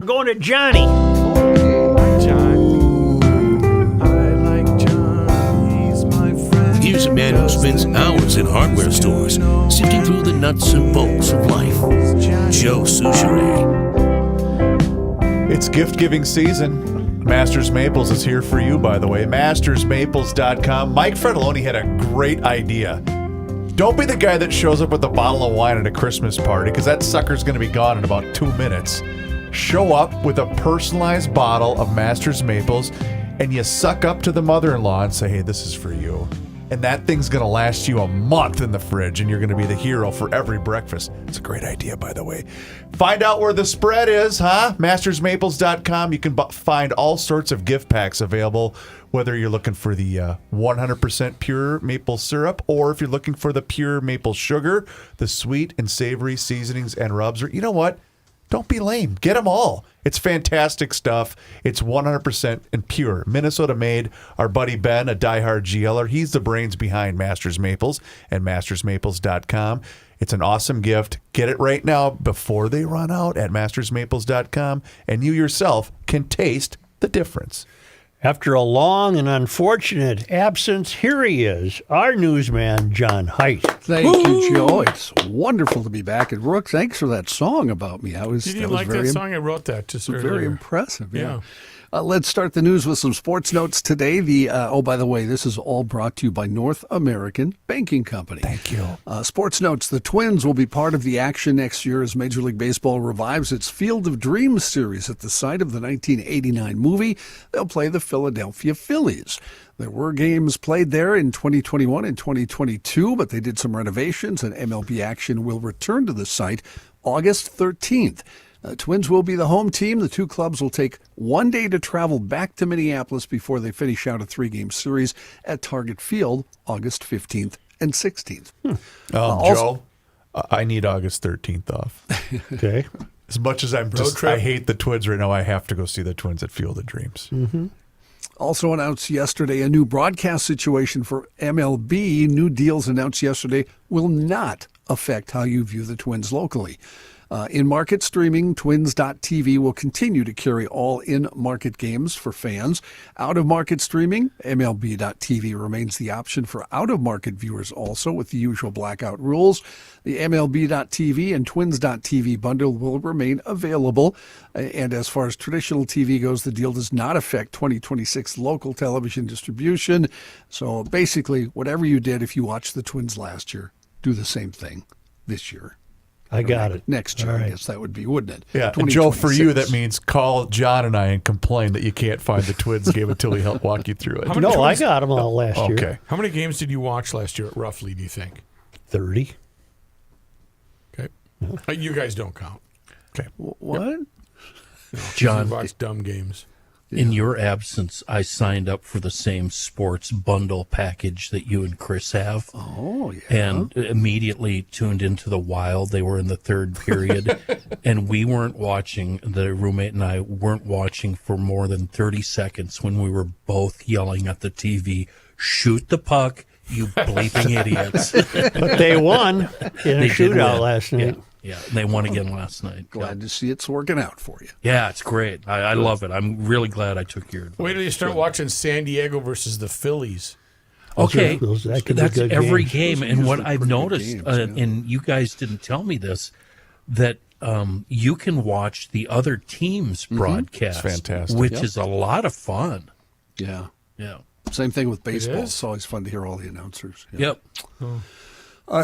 We're going to Johnny. Here's a man who spends hours in hardware stores, sifting through the nuts and bolts of life. Joe Souchere. It's gift-giving season. Masters Maples is here for you, by the way. MastersMaples.com. Mike Fredoloni had a great idea. Don't be the guy that shows up with a bottle of wine at a Christmas party, because that sucker's going to be gone in about 2 minutes. Show up with a personalized bottle of Masters Maples, and you suck up to the mother-in-law and say, hey, this is for you. And that thing's going to last you a month in the fridge, and you're going to be the hero for every breakfast. It's a great idea, by the way. Find out where the spread is, huh? MastersMaples.com. You can find all sorts of gift packs available, whether you're looking for the 100% pure maple syrup, or if you're looking for the pure maple sugar, the sweet and savory seasonings and rubs. Or you know what? Don't be lame. Get them all. It's fantastic stuff. It's 100% and pure. Minnesota made. Our buddy Ben, a diehard GLer, he's the brains behind Masters Maples and mastersmaples.com. It's an awesome gift. Get it right now before they run out at mastersmaples.com, and you yourself can taste the difference. After a long and unfortunate absence, here he is, our newsman, John Height. Thank you, Joe. It's wonderful to be back at Rook. Thanks for that song about me. Did you like that song? I wrote that just earlier. Very impressive, yeah. Let's start the news with some sports notes today. By the way, this is all brought to you by North American Banking Company. Thank you. Sports notes, the Twins will be part of the action next year as Major League Baseball revives its Field of Dreams series at the site of the 1989 movie. They'll play the Philadelphia Phillies. There were games played there in 2021 and 2022, but they did some renovations, and MLB action will return to the site August 13th. Twins will be the home team. The two clubs will take 1 day to travel back to Minneapolis before they finish out a 3-game series at Target Field August 15th and 16th. Joe, I need August 13th off. Okay. As much as I hate the Twins right now, I have to go see the Twins at Field of Dreams. Mm-hmm. Also announced yesterday, a new broadcast situation for MLB. New deals announced yesterday will not affect how you view the Twins locally. In-market streaming, Twins.tv will continue to carry all in-market games for fans. Out-of-market streaming, MLB.tv remains the option for out-of-market viewers also, with the usual blackout rules. The MLB.tv and Twins.tv bundle will remain available. And as far as traditional TV goes, the deal does not affect 2026 local television distribution. So basically, whatever you did if you watched the Twins last year, do the same thing this year. I got it. Next year, I guess that would be, wouldn't it? Yeah, and Joe, for you, that means call John and I and complain that you can't find the Twins game until we help walk you through it. I got them all last year. Okay. How many games did you watch last year, roughly, do you think? 30. Okay. You guys don't count. Okay. What? No, John, you watch dumb games. In your absence, I signed up for the same sports bundle package that you and Chris have. Oh, yeah. And immediately tuned into the Wild. They were in the third period. And we weren't watching, the roommate and I weren't watching for more than 30 seconds when we were both yelling at the TV, "Shoot the puck, you bleeping idiots." But they won in a shootout last night. Yeah, and they won again last night. Glad to see it's working out for you. Yeah, it's great. I love it. I'm really glad I took your advice. Wait till you start watching San Diego versus the Phillies. Okay, that could that's be good every games. game. And what I've noticed, and you guys didn't tell me this, that you can watch the other team's broadcast, It's fantastic. which is a lot of fun. Yeah. Yeah. Same thing with baseball. is? It's always fun to hear all the announcers. Yep.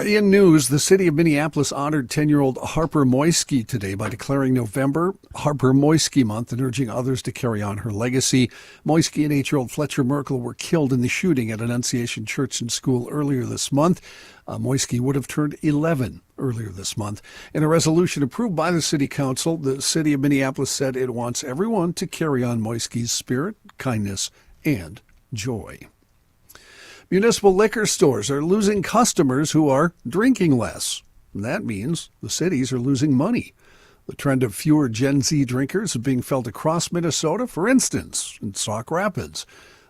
In news, the city of Minneapolis honored 10-year-old Harper Moisky today by declaring November Harper Moisky Month and urging others to carry on her legacy. Moisky and 8-year-old Fletcher Merkel were killed in the shooting at Annunciation Church and School earlier this month. Moisky would have turned 11 earlier this month. In a resolution approved by the city council, the city of Minneapolis said it wants everyone to carry on Moisky's spirit, kindness, and joy. Municipal liquor stores are losing customers who are drinking less. And that means the cities are losing money. The trend of fewer Gen Z drinkers is being felt across Minnesota. For instance, in Sauk Rapids,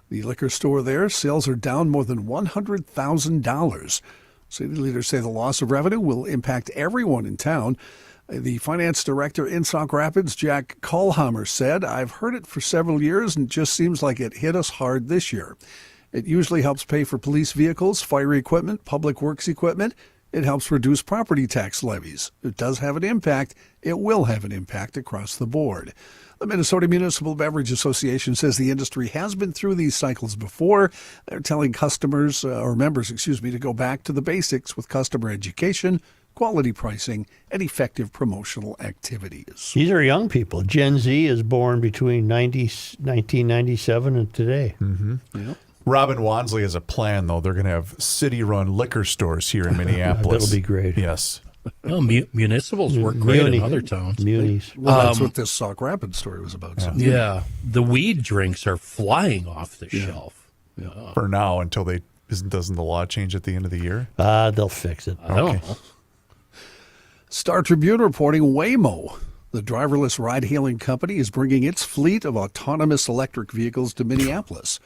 the liquor store there, sales are down more than $100,000. City leaders say the loss of revenue will impact everyone in town. The finance director in Sauk Rapids, Jack Kohlhammer, said, "I've heard it for several years and it just seems like it hit us hard this year. It usually helps pay for police vehicles, fire equipment, public works equipment. It helps reduce property tax levies. It does have an impact. It will have an impact across the board." The Minnesota Municipal Beverage Association says the industry has been through these cycles before. They're telling customers, or members, to go back to the basics with customer education, quality pricing, and effective promotional activities. These are young people. Gen Z is born between 1997 and today. Mm-hmm. Yep. Robin Wansley has a plan, though. They're going to have city-run liquor stores here in Minneapolis. That'll be great. Yes. Well, municipals work great in other towns. Munis. Well, that's what this Sauk Rapids story was about. So. Yeah. The weed drinks are flying off the shelf. Yeah. For now, until doesn't the law change at the end of the year? They'll fix it. I don't know. Star Tribune reporting Waymo, the driverless ride-hailing company, is bringing its fleet of autonomous electric vehicles to Minneapolis.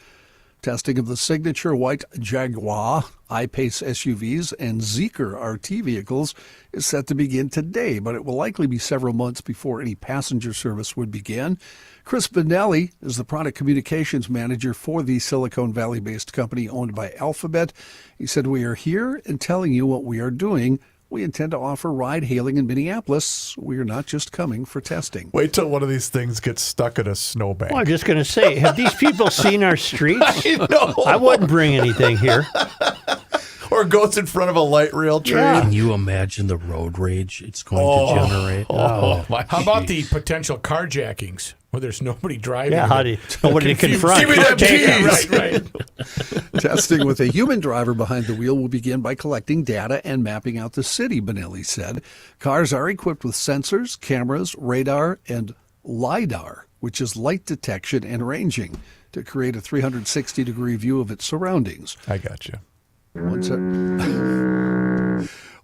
Testing of the signature white Jaguar I-Pace SUVs and Zeekr RT vehicles is set to begin today, but it will likely be several months before any passenger service would begin. Chris Benelli is the product communications manager for the Silicon Valley-based company owned by Alphabet. He said, "We are here and telling you what we are doing. We intend to offer ride-hailing in Minneapolis. We are not just coming for testing." Wait till one of these things gets stuck in a snowbank. Well, I'm just going to say, have these people seen our streets? I know. I wouldn't bring anything here. Or goes in front of a light rail train. Yeah. Can you imagine the road rage it's going to generate? How about the potential carjackings where there's nobody driving? Yeah, nobody to confront. Give me that keys. Right. Testing with a human driver behind the wheel will begin by collecting data and mapping out the city, Benelli said. Cars are equipped with sensors, cameras, radar, and LiDAR, which is light detection and ranging, to create a 360-degree view of its surroundings. I got you.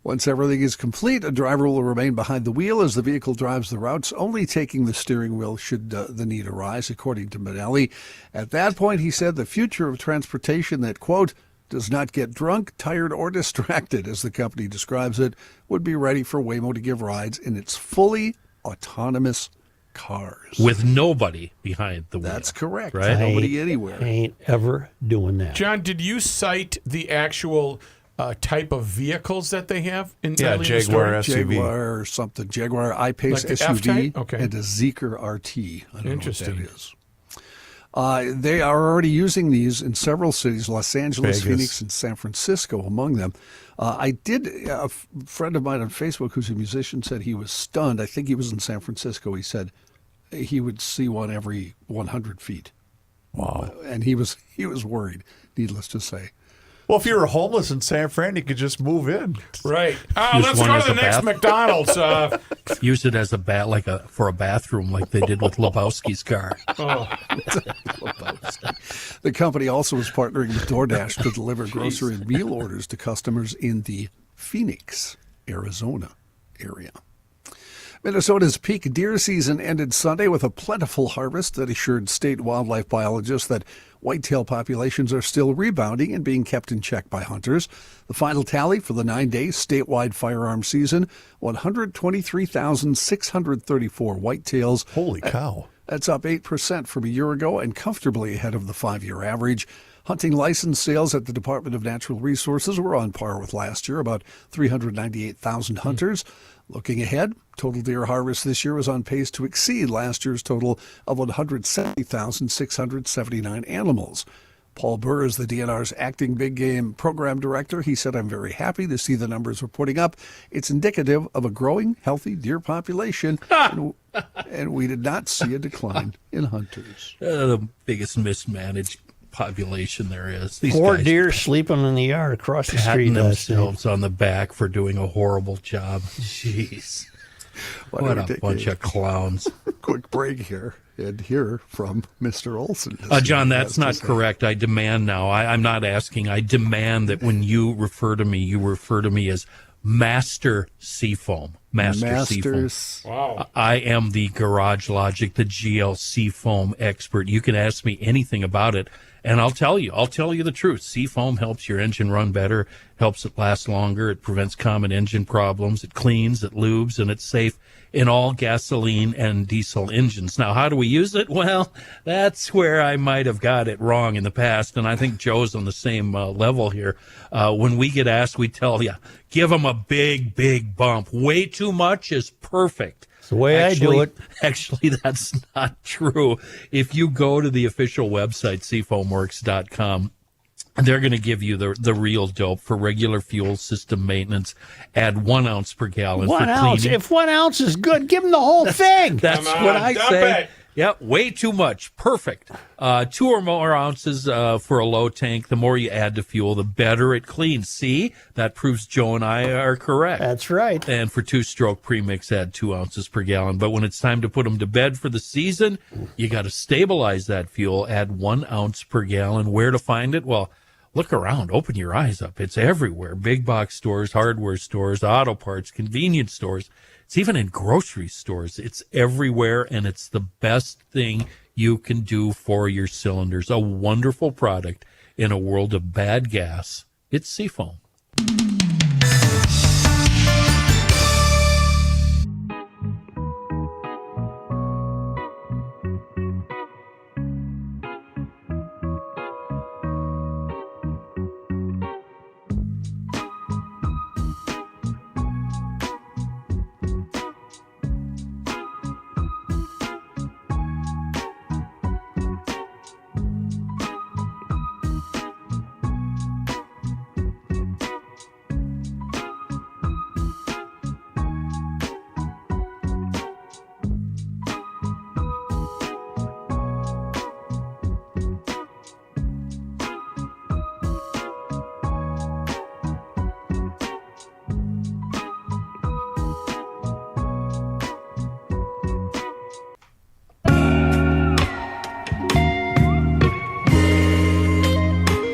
Once everything is complete, a driver will remain behind the wheel as the vehicle drives the routes, only taking the steering wheel should the need arise, according to Benelli. At that point, he said, the future of transportation that, quote, does not get drunk, tired, or distracted, as the company describes it, would be ready for Waymo to give rides in its fully autonomous cars. With nobody behind the wheel. That's correct. Right? Nobody anywhere. I ain't ever doing that. John, did you cite the actual type of vehicles that they have in Yeah, Jaguar SUV. Jaguar or something. Jaguar I-Pace Like the SUV F-Type? Okay. and a Zeekr RT. I don't Interesting. know what that is. They are already using these in several cities, Los Angeles, Vegas. Phoenix, and San Francisco among them. A friend of mine on Facebook who's a musician said he was stunned. I think he was in San Francisco. He said he would see one every 100 feet. Wow. And he was worried, needless to say. Well, if you were homeless in San Fran, you could just move in. Right. Use Let's one go as to the a next bath. McDonald's. Use it as for a bathroom like they did with Lebowski's car. The company also is partnering with DoorDash to deliver grocery and meal orders to customers in the Phoenix, Arizona area. Minnesota's peak deer season ended Sunday with a plentiful harvest that assured state wildlife biologists that whitetail populations are still rebounding and being kept in check by hunters. The final tally for the 9-day statewide firearm season, 123,634 whitetails. Holy cow. That's up 8% from a year ago and comfortably ahead of the 5-year average. Hunting license sales at the Department of Natural Resources were on par with last year, about 398,000 hunters. Looking ahead, total deer harvest this year was on pace to exceed last year's total of 170,679 animals. Paul Burr is the DNR's acting big game program director. He said, "I'm very happy to see the numbers we're putting up. It's indicative of a growing, healthy deer population, and we did not see a decline in hunters." The biggest mismanaged population there is. These Four guys deer sleeping in the yard across the patting street last night. themselves on the back for doing a horrible job. Jeez. What a bunch of clowns. Quick break here and hear from Mr. Olson. John, that's not correct. I demand now. I'm not asking. I demand that when you refer to me as Master Seafoam. Master Seafoam. Wow. I am the Garage Logic, the GLC foam expert. You can ask me anything about it, and I'll tell you the truth. Seafoam helps your engine run better, helps it last longer. It prevents common engine problems. It cleans, it lubes, and it's safe in all gasoline and diesel engines. Now, how do we use it? Well, that's where I might have got it wrong in the past, and I think Joe's on the same level here. When we get asked, we tell you, give them a big, big bump. Way too much is perfect. It's the way I do it. Actually, that's not true. If you go to the official website, seafoamworks.com, they're going to give you the real dope for regular fuel system maintenance. Add 1 ounce per gallon. 1 for ounce. cleaning. If 1 ounce is good, give them the whole thing. That's what I say. Yep, way too much. Perfect. 2 or more ounces for a low tank. The more you add to fuel, the better it cleans. See, that proves Joe and I are correct. That's right. And for 2-stroke premix, add 2 ounces per gallon. But when it's time to put them to bed for the season, you got to stabilize that fuel. Add 1 ounce per gallon. Where to find it? Well, look around. Open your eyes up. It's everywhere. Big box stores, hardware stores, auto parts, convenience stores. It's even in grocery stores. It's everywhere, and it's the best thing you can do for your cylinders. A wonderful product in a world of bad gas. It's Seafoam.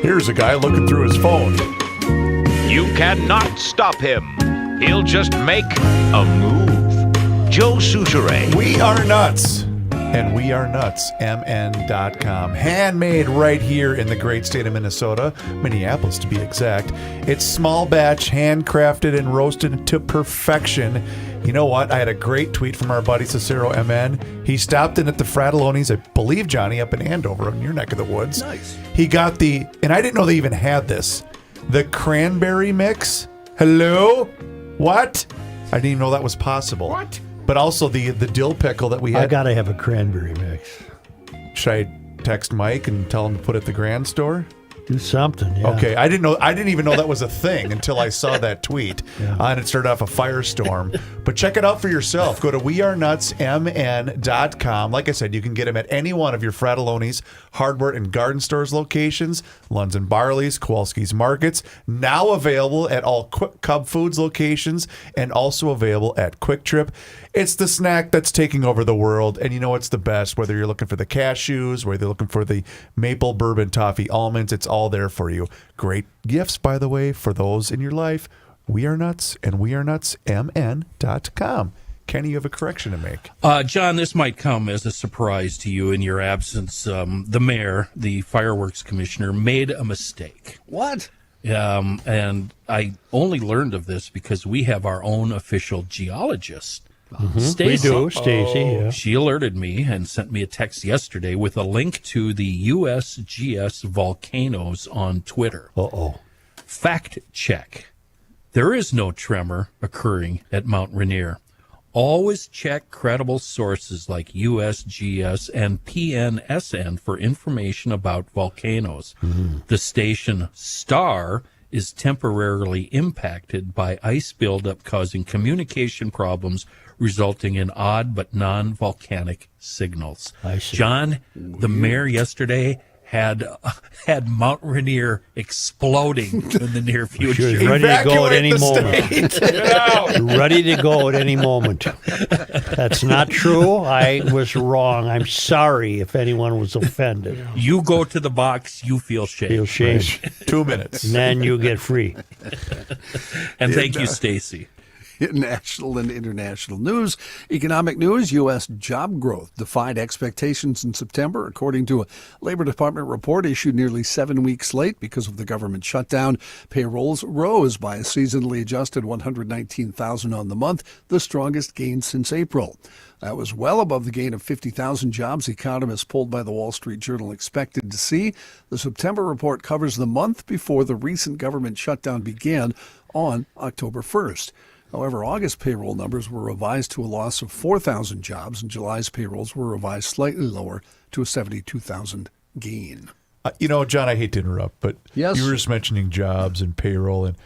Here's a guy looking through his phone. You cannot stop him. He'll just make a move. Joe Souchere. We are nuts. And we are nuts. MN.com. Handmade right here in the great state of Minnesota, Minneapolis to be exact. It's small batch, handcrafted and roasted to perfection. You know what? I had a great tweet from our buddy Cicero MN. He stopped in at the Fratelloni's, I believe, Johnny, up in Andover, in your neck of the woods. Nice. He got and I didn't know they even had this, the cranberry mix. Hello? What? I didn't even know that was possible. What? But also the dill pickle that we had. I got to have a cranberry mix. Should I text Mike and tell him to put it at the Grand Store? Do something, yeah. Okay, I didn't even know that was a thing until I saw that tweet. Yeah. And it started off a firestorm. But check it out for yourself. Go to wearenutsmn.com. Like I said, you can get them at any one of your Fratelloni's hardware and garden stores locations, Lunds and Barley's, Kowalski's Markets, now available at all Quick Cub Foods locations and also available at Quick Trip. It's the snack that's taking over the world, and you know it's the best. Whether you're looking for the cashews, whether you're looking for the maple bourbon toffee almonds, it's all there for you. Great gifts, by the way, for those in your life. We are nuts, and wearenutsmn.com. Kenny, you have a correction to make. John, this might come as a surprise to you in your absence. The mayor, the fireworks commissioner, made a mistake. What? And I only learned of this because we have our own official geologist. Stacy. We do, Stacy. Yeah. She alerted me and sent me a text yesterday with a link to the USGS volcanoes on Twitter. Uh-oh. Fact check. There is no tremor occurring at Mount Rainier. Always check credible sources like USGS and PNSN for information about volcanoes. The station Star is temporarily impacted by ice buildup causing communication problems resulting in odd but non-volcanic signals. I see. John, the mayor yesterday had Mount Rainier exploding in the near future. She's ready to go at any moment. Get out. Ready to go at any moment. That's not true. I was wrong. I'm sorry if anyone was offended. You go to the box, you feel shame. Feel shame. 2 minutes. And then you get free. And thank you, Stacy. In national and international news, economic news, U.S. job growth defied expectations in September, according to a Labor Department report issued nearly 7 weeks late because of the government shutdown. Payrolls rose by a seasonally adjusted 119,000 on the month, the strongest gain since April. That was well above the gain of 50,000 jobs economists polled by the Wall Street Journal expected to see. The September report covers the month before the recent government shutdown began on October 1st. However, August payroll numbers were revised to a loss of 4,000 jobs, and July's payrolls were revised slightly lower to a 72,000 gain. John, I hate to interrupt, but yes? You were just mentioning jobs and payroll, and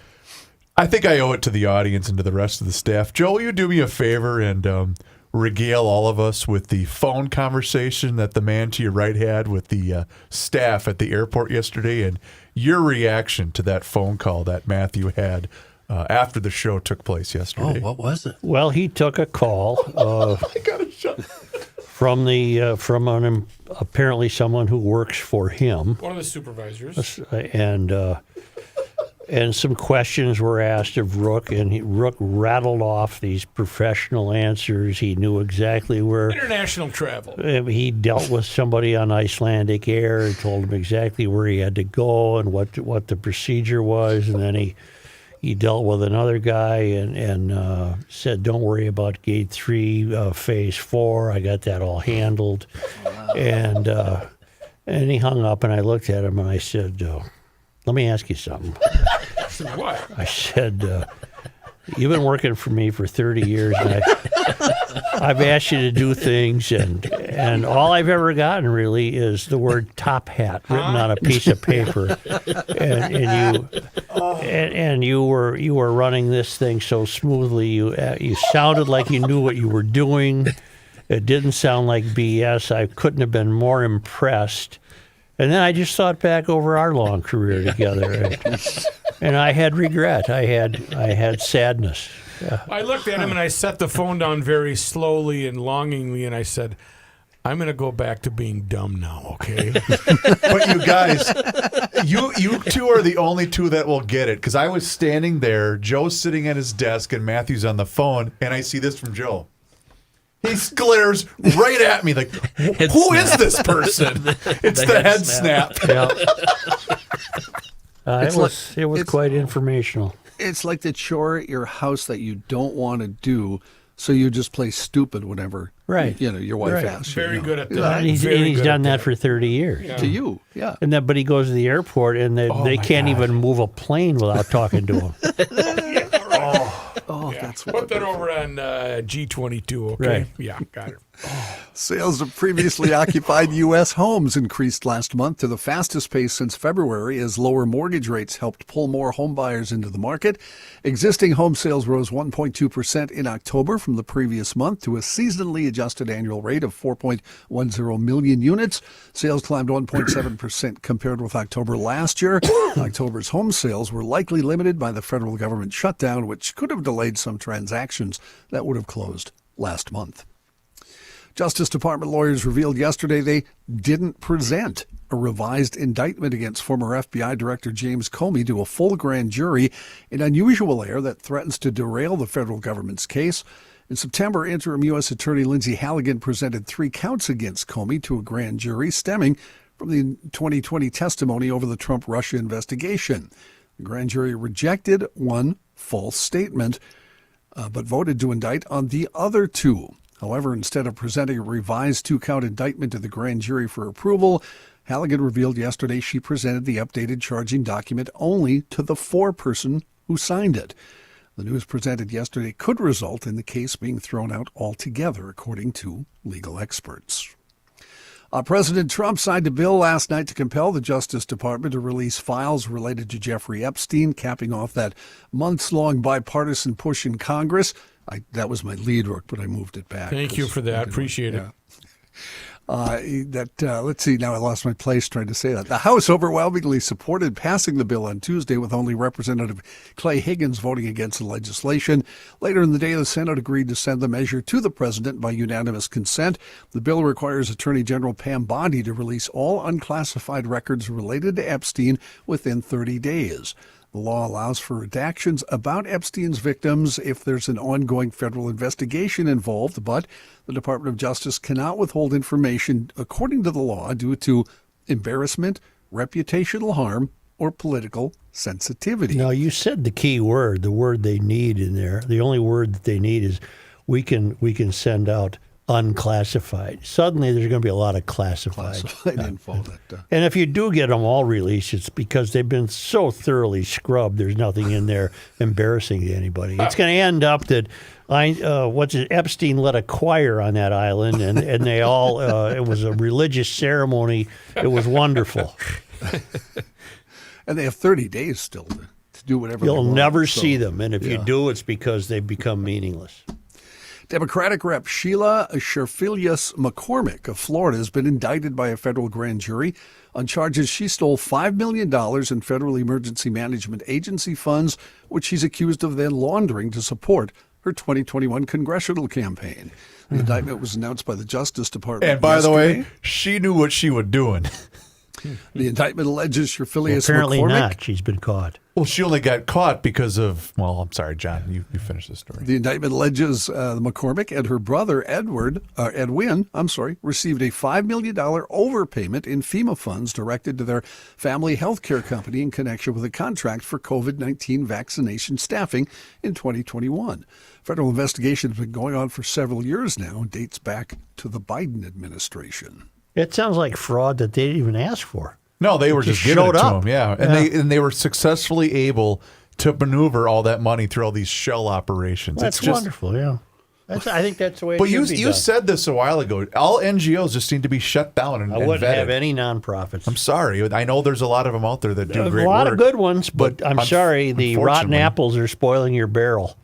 I think I owe it to the audience and to the rest of the staff. Joe, will you do me a favor and regale all of us with the phone conversation that the man to your right had with the staff at the airport yesterday, and your reaction to that phone call that Matthew had after the show took place yesterday? Oh, what was it? Well, he took a call from apparently someone who works for him. One of the supervisors. And some questions were asked of Rook, and Rook rattled off these professional answers. He knew exactly where. International travel. He dealt with somebody on Icelandic Air and told him exactly where he had to go and what the procedure was, and then he dealt with another guy and said, "Don't worry about Gate 3, Phase 4. I got that all handled." Wow. And he hung up, and I looked at him and I said, "Let me ask you something." What? I said, "You've been working for me for 30 years, and I've asked you to do things, and all I've ever gotten really is the word top hat written on a piece of paper, and you were running this thing so smoothly. You sounded like you knew what you were doing. It didn't sound like BS. I couldn't have been more impressed." And then I just thought back over our long career together, and I had regret. I had sadness. Yeah. I looked at him and I set the phone down very slowly and longingly, and I said, "I'm going to go back to being dumb now, okay?" But you guys, you two are the only two that will get it, because I was standing there, Joe's sitting at his desk, and Matthew's on the phone, and I see this from Joe. He glares right at me like, "Who is this person?" It's the head snap. Yeah. It was quite informational. It's like the chore at your house that you don't want to do, so you just play stupid whenever your wife asks you. Very good at that. And he's done that for 30 years. Yeah. To you, yeah. And then, but he goes to the airport, and they can't even move a plane without talking to him. That's put that over on G22, okay? Right. Yeah, got it. Sales of previously occupied U.S. homes increased last month to the fastest pace since February as lower mortgage rates helped pull more home buyers into the market. Existing home sales rose 1.2% in October from the previous month to a seasonally adjusted annual rate of 4.10 million units. Sales climbed 1.7% compared with October last year. October's home sales were likely limited by the federal government shutdown, which could have delayed some transactions that would have closed last month. Justice Department lawyers revealed yesterday they didn't present a revised indictment against former FBI Director James Comey to a full grand jury, an unusual error that threatens to derail the federal government's case. In September, interim U.S. Attorney Lindsay Halligan presented 3 counts against Comey to a grand jury stemming from the 2020 testimony over the Trump-Russia investigation. The grand jury rejected one false statement, but voted to indict on the other 2. However, instead of presenting a revised 2-count indictment to the grand jury for approval, Halligan revealed yesterday she presented the updated charging document only to the foreperson who signed it. The news presented yesterday could result in the case being thrown out altogether, according to legal experts. President Trump signed a bill last night to compel the Justice Department to release files related to Jeffrey Epstein, capping off that months-long bipartisan push in Congress. That was my lead, Rook, but I moved it back. Thank you for that. Appreciate it. Let's see, now I lost my place trying to say that. The House overwhelmingly supported passing the bill on Tuesday, with only Representative Clay Higgins voting against the legislation. Later in the day, the Senate agreed to send the measure to the president by unanimous consent. The bill requires Attorney General Pam Bondi to release all unclassified records related to Epstein within 30 days. The law allows for redactions about Epstein's victims if there's an ongoing federal investigation involved, but the Department of Justice cannot withhold information according to the law due to embarrassment, reputational harm, or political sensitivity. Now, you said the key word, the word they need in there. The only word that they need is we can send out unclassified. Suddenly, there's going to be a lot of classified info. And if you do get them all released, it's because they've been so thoroughly scrubbed. There's nothing in there embarrassing to anybody. It's going to end up that Epstein led a choir on that island, and they all it was a religious ceremony. It was wonderful. And they have 30 days still to do whatever You'll they want. never So, see them, and if you yeah. do, it's because they've become meaningless. Democratic Rep Sheila Sherfilius McCormick of Florida has been indicted by a federal grand jury on charges she stole $5 million in Federal Emergency Management Agency funds, which she's accused of then laundering to support her 2021 congressional campaign. The indictment was announced by the Justice Department And by the yesterday. way, she knew what she was doing. The indictment alleges Sherfilius Apparently McCormick. not. She's been caught. Well, she only got caught because of, well, I'm sorry, John, you finish the story. The indictment alleges McCormick and her brother Edwin, received a $5 million overpayment in FEMA funds directed to their family health care company in connection with a contract for COVID-19 vaccination staffing in 2021. Federal investigation has been going on for several years now and dates back to the Biden administration. It sounds like fraud that they didn't even ask for. No, they were It just just giving it showed to up. them, yeah. And they were successfully able to maneuver all that money through all these shell operations. That's it's just, wonderful, yeah. I think that's the way it But should be you done. said this a while ago. All NGOs just need to be shut down and I wouldn't vetted. have any nonprofits. I'm sorry. I know there's a lot of them out there that do There's great a lot work. of good ones, but I'm sorry, the rotten unfortunately- apples are spoiling your barrel.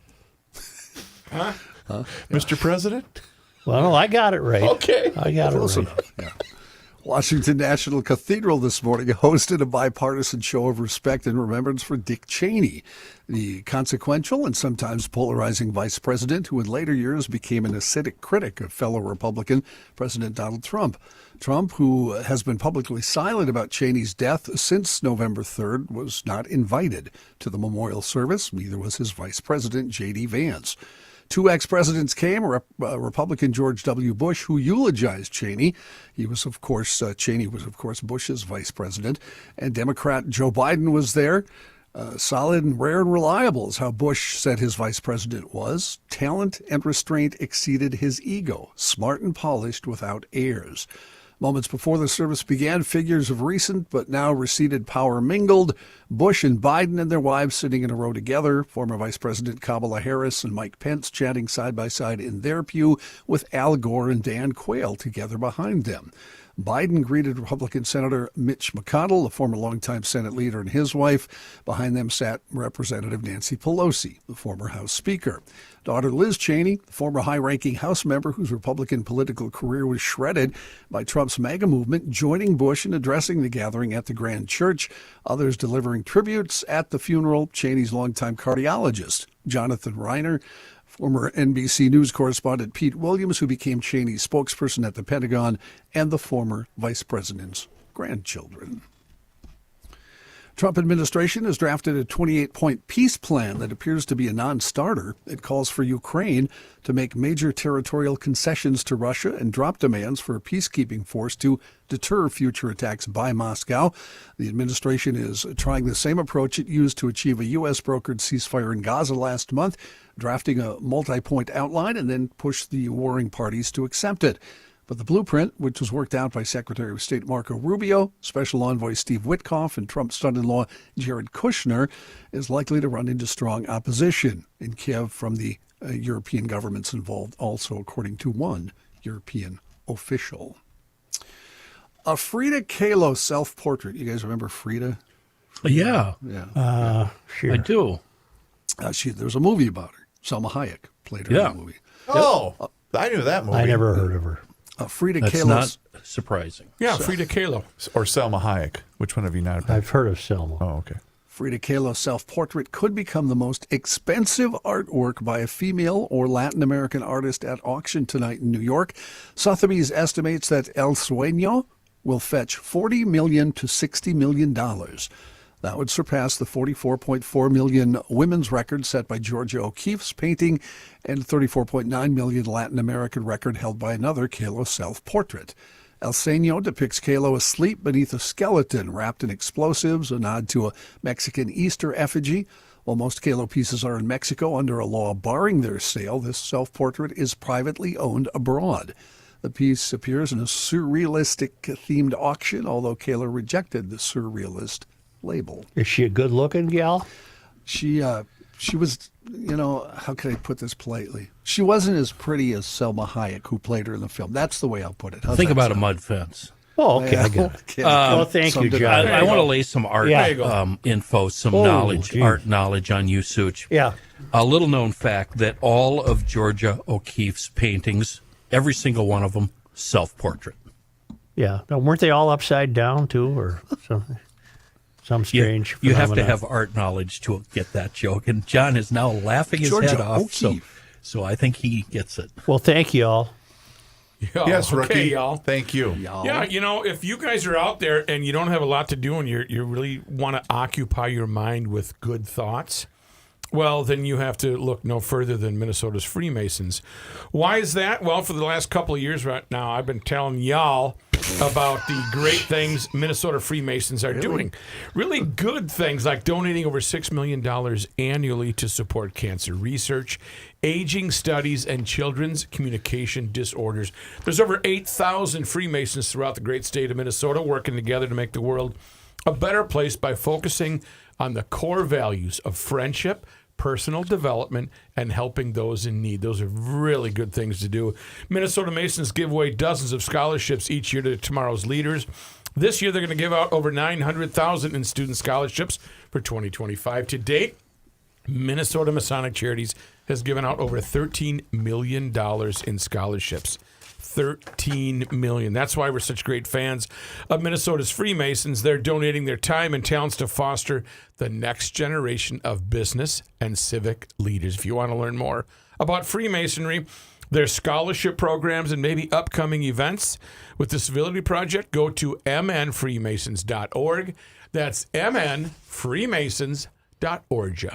Mr. President? Well, no, I got it right. Okay. I got it Close right. enough, yeah. Washington National Cathedral this morning hosted a bipartisan show of respect and remembrance for Dick Cheney, the consequential and sometimes polarizing vice president who in later years became an acidic critic of fellow Republican President Donald Trump. Trump, who has been publicly silent about Cheney's death since November 3rd, was not invited to the memorial service. Neither was his vice president, J.D. Vance. Two ex-presidents came, Republican George W. Bush, who eulogized Cheney. Cheney was, of course, Bush's vice president. And Democrat Joe Biden was there. Solid and rare and reliable is how Bush said his vice president was. Talent and restraint exceeded his ego. Smart and polished without airs. Moments before the service began, figures of recent but now receded power mingled. Bush and Biden and their wives sitting in a row together. Former Vice President Kamala Harris and Mike Pence chatting side by side in their pew with Al Gore and Dan Quayle together behind them. Biden greeted Republican Senator Mitch McConnell, the former longtime Senate leader, and his wife. Behind them sat Representative Nancy Pelosi, the former House Speaker. Daughter Liz Cheney, the former high-ranking House member whose Republican political career was shredded by Trump's MAGA movement, joining Bush in addressing the gathering at the Grand Church. Others delivering tributes at the funeral, Cheney's longtime cardiologist, Jonathan Reiner, former NBC News correspondent Pete Williams, who became Cheney's spokesperson at the Pentagon, and the former vice president's grandchildren. Trump administration has drafted a 28-point peace plan that appears to be a non-starter. It calls for Ukraine to make major territorial concessions to Russia and drop demands for a peacekeeping force to deter future attacks by Moscow. The administration is trying the same approach it used to achieve a U.S.-brokered ceasefire in Gaza last month, drafting a multi-point outline and then push the warring parties to accept it. But the blueprint, which was worked out by Secretary of State Marco Rubio, Special Envoy Steve Witkoff, and Trump's son-in-law Jared Kushner, is likely to run into strong opposition in Kiev from the European governments involved, also according to one European official. A Frida Kahlo self-portrait. You guys remember Frida? Yeah. Yeah. Sure. I do. There was a movie about her. Selma Hayek played her in Yeah. the movie. Oh, I knew that movie. I never heard of her. Frida That's Kahlo. not surprising. Yeah, Frida Kahlo. Or Selma Hayek. Which one have you not? I've heard of Selma. Oh, okay. Frida Kahlo's self-portrait could become the most expensive artwork by a female or Latin American artist at auction tonight in New York. Sotheby's estimates that El Sueño will fetch $40 million to $60 million. That would surpass the 44.4 million women's record set by Georgia O'Keeffe's painting and 34.9 million Latin American record held by another Kahlo self-portrait. El Seño depicts Kahlo asleep beneath a skeleton wrapped in explosives, a nod to a Mexican Easter effigy. While most Kahlo pieces are in Mexico under a law barring their sale, this self-portrait is privately owned abroad. The piece appears in a surrealistic-themed auction, although Kahlo rejected the surrealist label. Is she a good-looking gal? She was, how can I put this politely? She wasn't as pretty as Selma Hayek, who played her in the film. That's the way I'll put it. How's Think that about a sound? mud fence. Oh, okay, I get it. Okay. Well, thank you, John. I want to lay some art info, some geez. art knowledge on you, Such. Yeah. A little known fact that all of Georgia O'Keeffe's paintings, every single one of them, self-portrait. Yeah. Now, weren't they all upside down, too, or something? Some strange You have to phenomena. have art knowledge to get that joke, and John is now laughing his Georgia head off. O'Keeffe. So I think he gets it. Well, thank you all. Yes, Rookie. Okay, y'all. Thank you. Yeah, if you guys are out there and you don't have a lot to do and you really want to occupy your mind with good thoughts, well, then you have to look no further than Minnesota's Freemasons. Why is that? Well, for the last couple of years right now, I've been telling y'all about the great things Minnesota Freemasons are doing. Really good things like donating over $6 million annually to support cancer research, aging studies, and children's communication disorders. There's over 8,000 Freemasons throughout the great state of Minnesota working together to make the world a better place by focusing on the core values of friendship, personal development, and helping those in need. Those are really good things to do. Minnesota Masons give away dozens of scholarships each year to tomorrow's leaders. This year, they're going to give out over $900,000 in student scholarships for 2025. To date, Minnesota Masonic Charities has given out over $13 million in scholarships. $13 million. That's why we're such great fans of Minnesota's Freemasons. They're donating their time and talents to foster the next generation of business and civic leaders. If you want to learn more about Freemasonry, their scholarship programs, and maybe upcoming events with the Civility Project, go to mnfreemasons.org. That's mnfreemasons.org.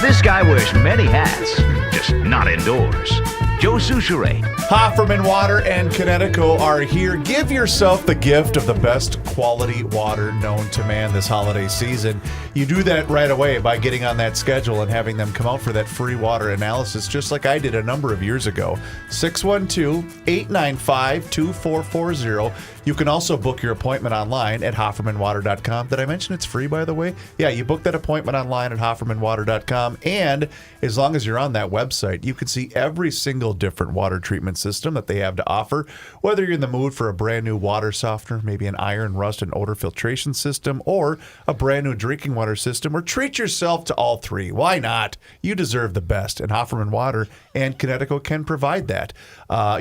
This guy wears many hats, just not indoors. Joe Souchere. Hofferman Water and Connecticut are here. Give yourself the gift of the best quality water known to man this holiday season. You do that right away by getting on that schedule and having them come out for that free water analysis, just like I did a number of years ago. 612-895-2440. You can also book your appointment online at HoffermanWater.com. Did I mention it's free, by the way? Yeah, you book that appointment online at HoffermanWater.com. And as long as you're on that website, you can see every single different water treatment system that they have to offer. Whether you're in the mood for a brand new water softener, maybe an iron, rust, and odor filtration system, or a brand new drinking water system, or treat yourself to all three. Why not? You deserve the best. And Hofferman Water and Connecticut can provide that.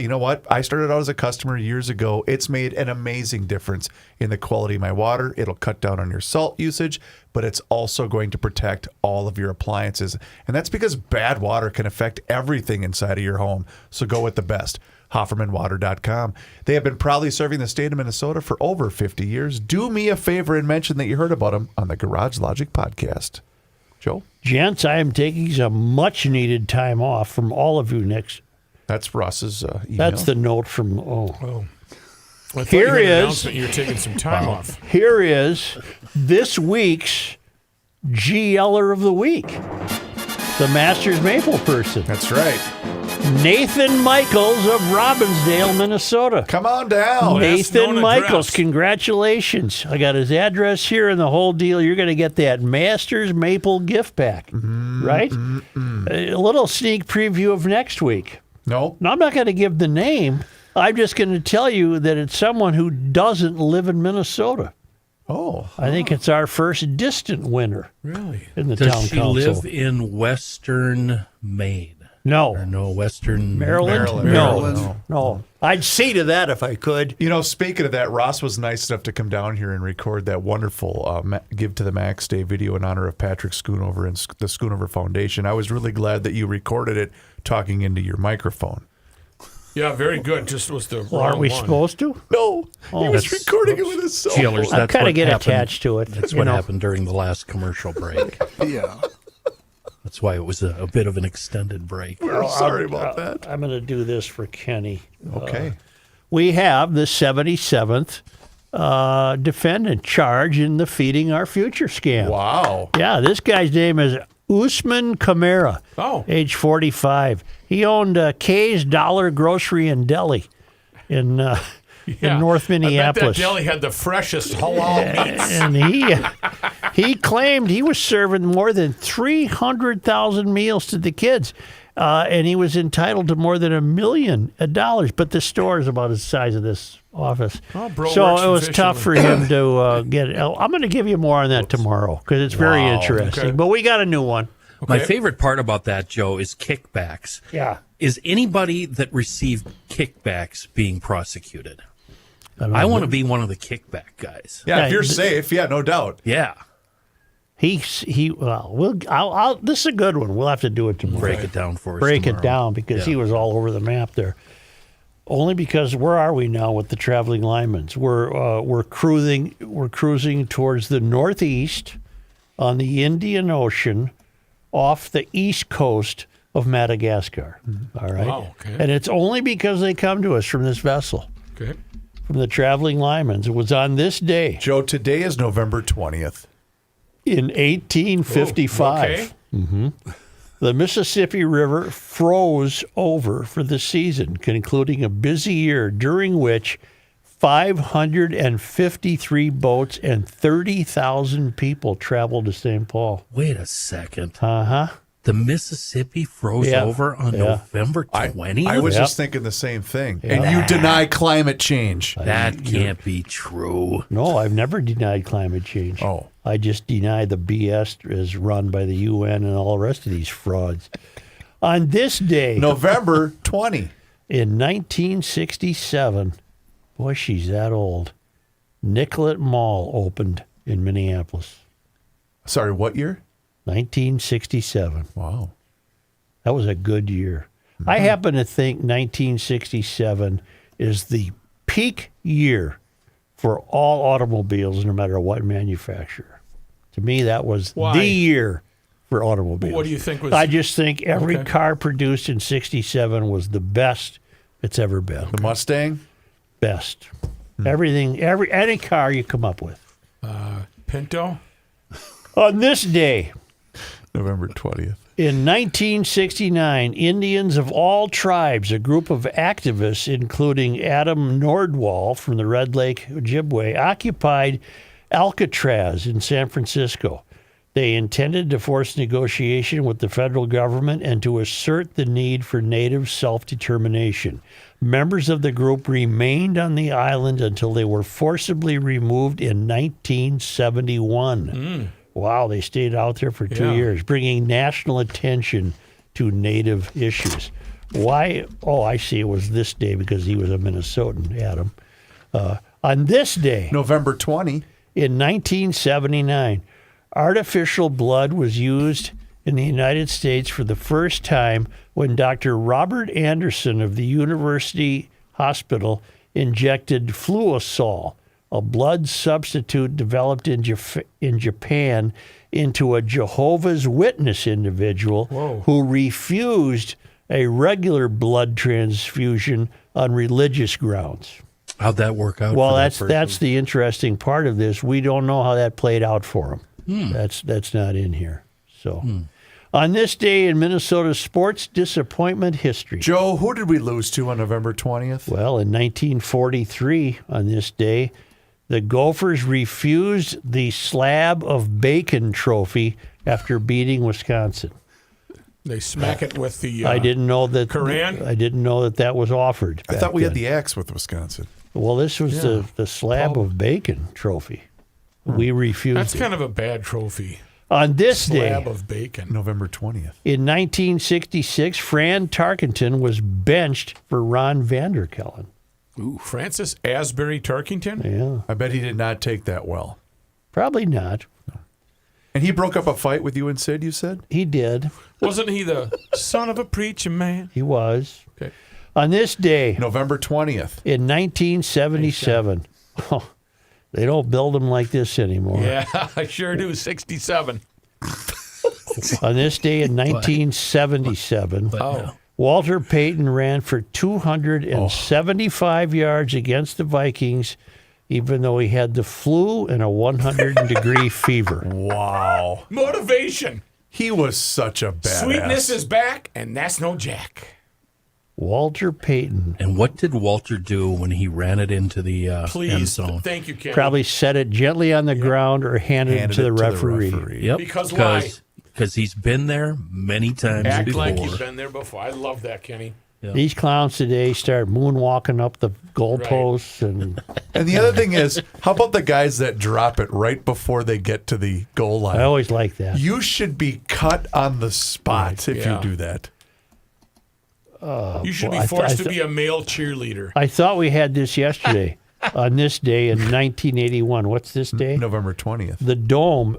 You know what? I started out as a customer years ago. It's made an amazing difference in the quality of my water. It'll cut down on your salt usage, but it's also going to protect all of your appliances. And that's because bad water can affect everything inside of your home. So go with the best. HoffermanWater.com. They have been proudly serving the state of Minnesota for over 50 years. Do me a favor and mention that you heard about them on the Garage Logic podcast. Joe? Gents, I am taking some much-needed time off from all of you next. That's Russ's email. That's the note from, I thought Here you had an is- announcement you're taking some time off. Here is this week's GLer of the week, the Masters Maple person. That's right. Nathan Michaels of Robbinsdale, Minnesota. Come on down. Nathan known Michaels, address. congratulations. I got his address here and the whole deal. You're going to get that Masters Maple gift pack, right? A little sneak preview of next week. No. Now, I'm not going to give the name. I'm just going to tell you that it's someone who doesn't live in Minnesota. Oh. I think it's our first distant winner Really? in the Does town she council. live in Western Maine? No. Or no, Western Maryland? No. I'd see to that if I could. You know, speaking of that, Ross was nice enough to come down here and record that wonderful Give to the Max Day video in honor of Patrick Schoonover and the Schoonover Foundation. I was really glad that you recorded it talking into your microphone. Yeah, very good. Just was the Well, wrong aren't we one. supposed to? No, Oh, he was that's- recording it with his cell Jailers, phone. I that's kind what of get happened. attached to it. That's you what know. happened during the last commercial break. Yeah. That's why it was a bit of an extended break. We're sorry about that. I'm going to do this for Kenny. Okay. We have the 77th defendant charged in the Feeding Our Future scam. Wow. Yeah, this guy's name is Usman Kamara, age 45. He owned Kay's Dollar Grocery and Deli in North Minneapolis. I bet that deli had the freshest halal meats. And he claimed he was serving more than 300,000 meals to the kids. And he was entitled to more than $1 million. But the store is about the size of this office. Oh, bro so works it was tough for him to get it. I'm going to give you more on that tomorrow because it's very Wow. interesting. Okay. But we got a new one. My favorite part about that, Joe, is kickbacks. Yeah. Is anybody that received kickbacks being prosecuted? don't I know. want to be one of the kickback guys. Yeah, if you're th- safe, yeah, no doubt. Yeah. I'll this is a good one. We'll have to do it tomorrow. Break it down for us Break it tomorrow. down because he was all over the map there. Only because where are we now with the traveling linemen? We're cruising towards the northeast on the Indian Ocean off the east coast of Madagascar. All right. Wow, okay. And it's only because they come to us from this vessel, Okay. from the traveling linemen. It was on this day Joe, today is November 20th. in 1855. Oh, okay. The Mississippi River froze over for the season, concluding a busy year during which 553 boats and 30,000 people traveled to St. Paul. Wait a second. Uh-huh. The Mississippi froze Yeah. over on Yeah. November 20th? I was Yep. just thinking the same thing. Yeah. And you deny climate change. That can't be true. No, I've never denied climate change. Oh. I just deny the BS is run by the UN and all the rest of these frauds. On this day, November 20. in 1967, boy, she's that old, Nicollet Mall opened in Minneapolis. Sorry, what year? 1967. Wow. That was a good year. I happen to think 1967 is the peak year for all automobiles, no matter what manufacturer. To me, that was Why? the year for automobiles. What do you think was? I just think every Okay. car produced in '67 was the best it's ever been. The Mustang? Best. Everything, any car you come up with. Pinto. On this day, November 20th. in 1969, Indians of all tribes, a group of activists, including Adam Nordwall from the Red Lake Ojibwe, occupied Alcatraz in San Francisco. They intended to force negotiation with the federal government and to assert the need for native self-determination. Members of the group remained on the island until they were forcibly removed in 1971. Wow, they stayed out there for 2 Yeah. years, bringing national attention to native issues. Why? Oh, I see. It was this day because he was a Minnesotan, Adam. On this day, November 20. in 1979, artificial blood was used in the United States for the first time when Dr. Robert Anderson of the University Hospital injected Fluosol, a blood substitute developed in Japan, into a Jehovah's Witness individual who refused a regular blood transfusion on religious grounds. How'd that work out? Well, for that that's person? the interesting part of this. We don't know how that played out for him. That's not in here. So, on this day in Minnesota sports disappointment history. Joe, who did we lose to on November 20th? Well, in 1943, on this day, the Gophers refused the Slab of Bacon trophy after beating Wisconsin. They smack it with the. I didn't know that. Koran? I didn't know that was offered. I back thought we had then. the axe with Wisconsin. Well, this was the Slab of Bacon trophy. We refused That's it. kind of a bad trophy. On this Slab day, of bacon. November 20th. in 1966, Fran Tarkenton was benched for Ron Vanderkellen. Ooh, Francis Asbury Tarkington? Yeah, I bet he did not take that well. probably not. And he broke up a fight with you and Sid, you said? He did. Wasn't he the son of a preacher man? He was. Okay. On this day, November 20th. in 1977, they don't build them like this anymore. Yeah, I sure do. 67. On this day in 1977, Walter Payton ran for 275 yards against the Vikings, even though he had the flu and a 100-degree fever. Wow. Motivation. He was such a badass. Sweetness is back, and that's no Jack. Walter Payton And what did Walter do when he ran it into the end Please. zone? Thank you, Ken. probably set it gently on the ground or handed it to the referee. Yep. Because why? Because he's been there many times Act before. like you've been there before. I love that, Kenny. These clowns today start moonwalking up the goalposts and And the other thing is, how about the guys that drop it right before they get to the goal line? I always like that. You should be cut on the spot if Yeah. you do that. You should Well, be I forced th- to be a male cheerleader. I thought we had this yesterday. On this day in 1981. What's this day? November 20th. The dome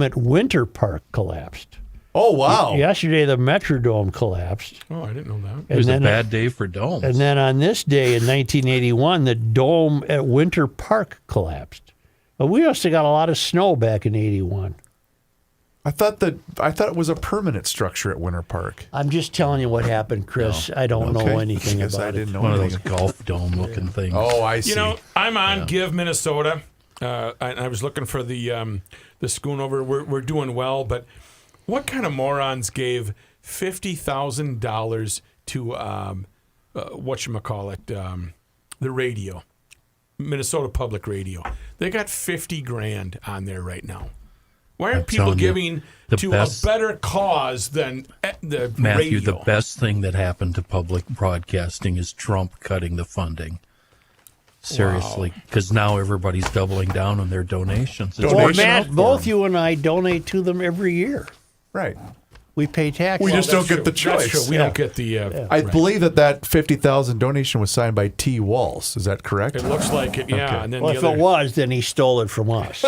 at Winter Park collapsed. Oh, wow. Yesterday, the Metrodome collapsed. Oh, I didn't know that. It was a then- bad day for domes. And then on this day in 1981, the dome at Winter Park collapsed. But we also got a lot of snow back in 81. I thought it was a permanent structure at Winter Park. I'm just telling you what happened, Chris. I don't know Okay. anything Guess about I didn't it. know One of anything. those golf dome looking things. Oh, I see. You know, I'm on Give Minnesota. I was looking for the schoonover. We're doing well, but what kind of morons gave $50,000 to whatchamacallit, the radio, Minnesota Public Radio? They got $50,000 on there right now. Why aren't I'm people telling you, giving the to best- a better cause than the Matthew, radio? the best thing that happened to public broadcasting is Trump cutting the funding. Seriously, because now everybody's doubling down on their donations. It's Well, working out Matt, for both them. you and I donate to them every year. Right. We pay taxes. We just don't That's get the true. That's choice. true. We don't get the. I believe that 50,000 donation was signed by T. Walls. Is that correct? It looks like it, yeah. Okay. And then Well, the if other, it was, then he stole it from us.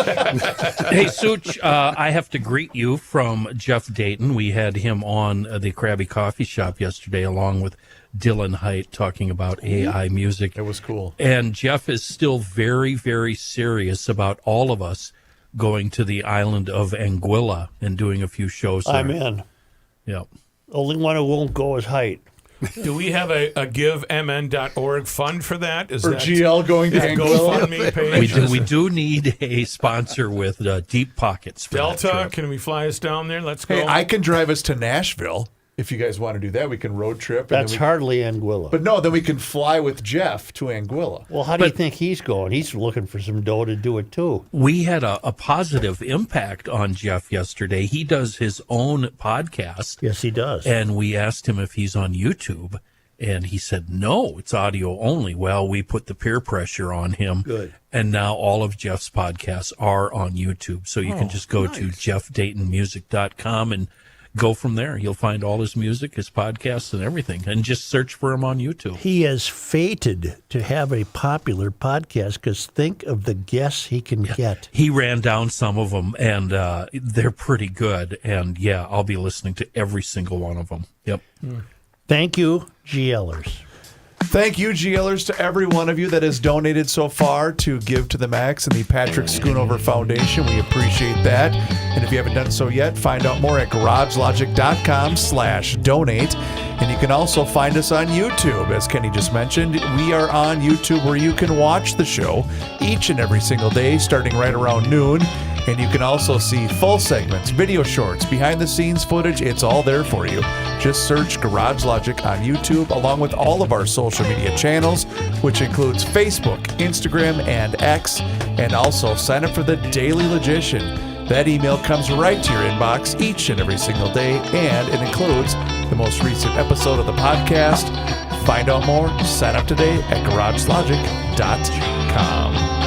Hey, Such, I have to greet you from Jeff Dayton. We had him on the Krabby Coffee Shop yesterday, along with Dylan Height, talking about AI music. It was cool. And Jeff is still very, very serious about all of us going to the island of Anguilla and doing a few shows there. I'm in. Yep. Only one who won't go is Height. Do we have a givemn.org fund for that? Is For that GL going to that Anguilla? GoFundMe page? We do need a sponsor with deep pockets. For that Delta, trip. can we fly us down there? Let's go. Hey, I can drive us to Nashville if you guys want to do that. We can road trip. That's hardly Anguilla. But no, then we can fly with Jeff to Anguilla. Well, how do you think he's going? He's looking for some dough to do it too. We had a positive impact on Jeff yesterday. He does his own podcast. Yes, he does. And we asked him if he's on YouTube, and he said, no, it's audio only. Well, we put the peer pressure on him. Good. And now all of Jeff's podcasts are on YouTube. So you can just go to jeffdaytonmusic.com and go from there. You'll find all his music, his podcasts, and everything. And just search for him on YouTube. He is fated to have a popular podcast because think of the guests he can get. He ran down some of them, and they're pretty good. And, yeah, I'll be listening to every single one of them. Yep. Thank you, GLers. Thank you, GLers, to every one of you that has donated so far to Give to the Max and the Patrick Schoonover Foundation. We appreciate that. And if you haven't done so yet, find out more at garagelogic.com/donate. And you can also find us on YouTube. As Kenny just mentioned, we are on YouTube where you can watch the show each and every single day starting right around noon. And you can also see full segments, video shorts, behind-the-scenes footage. It's all there for you. Just search Garage Logic on YouTube, along with all of our social media channels, which includes Facebook, Instagram, and X. And also sign up for the Daily Logician. That email comes right to your inbox each and every single day, and it includes the most recent episode of the podcast. Find out more, sign up today at garagelogic.com.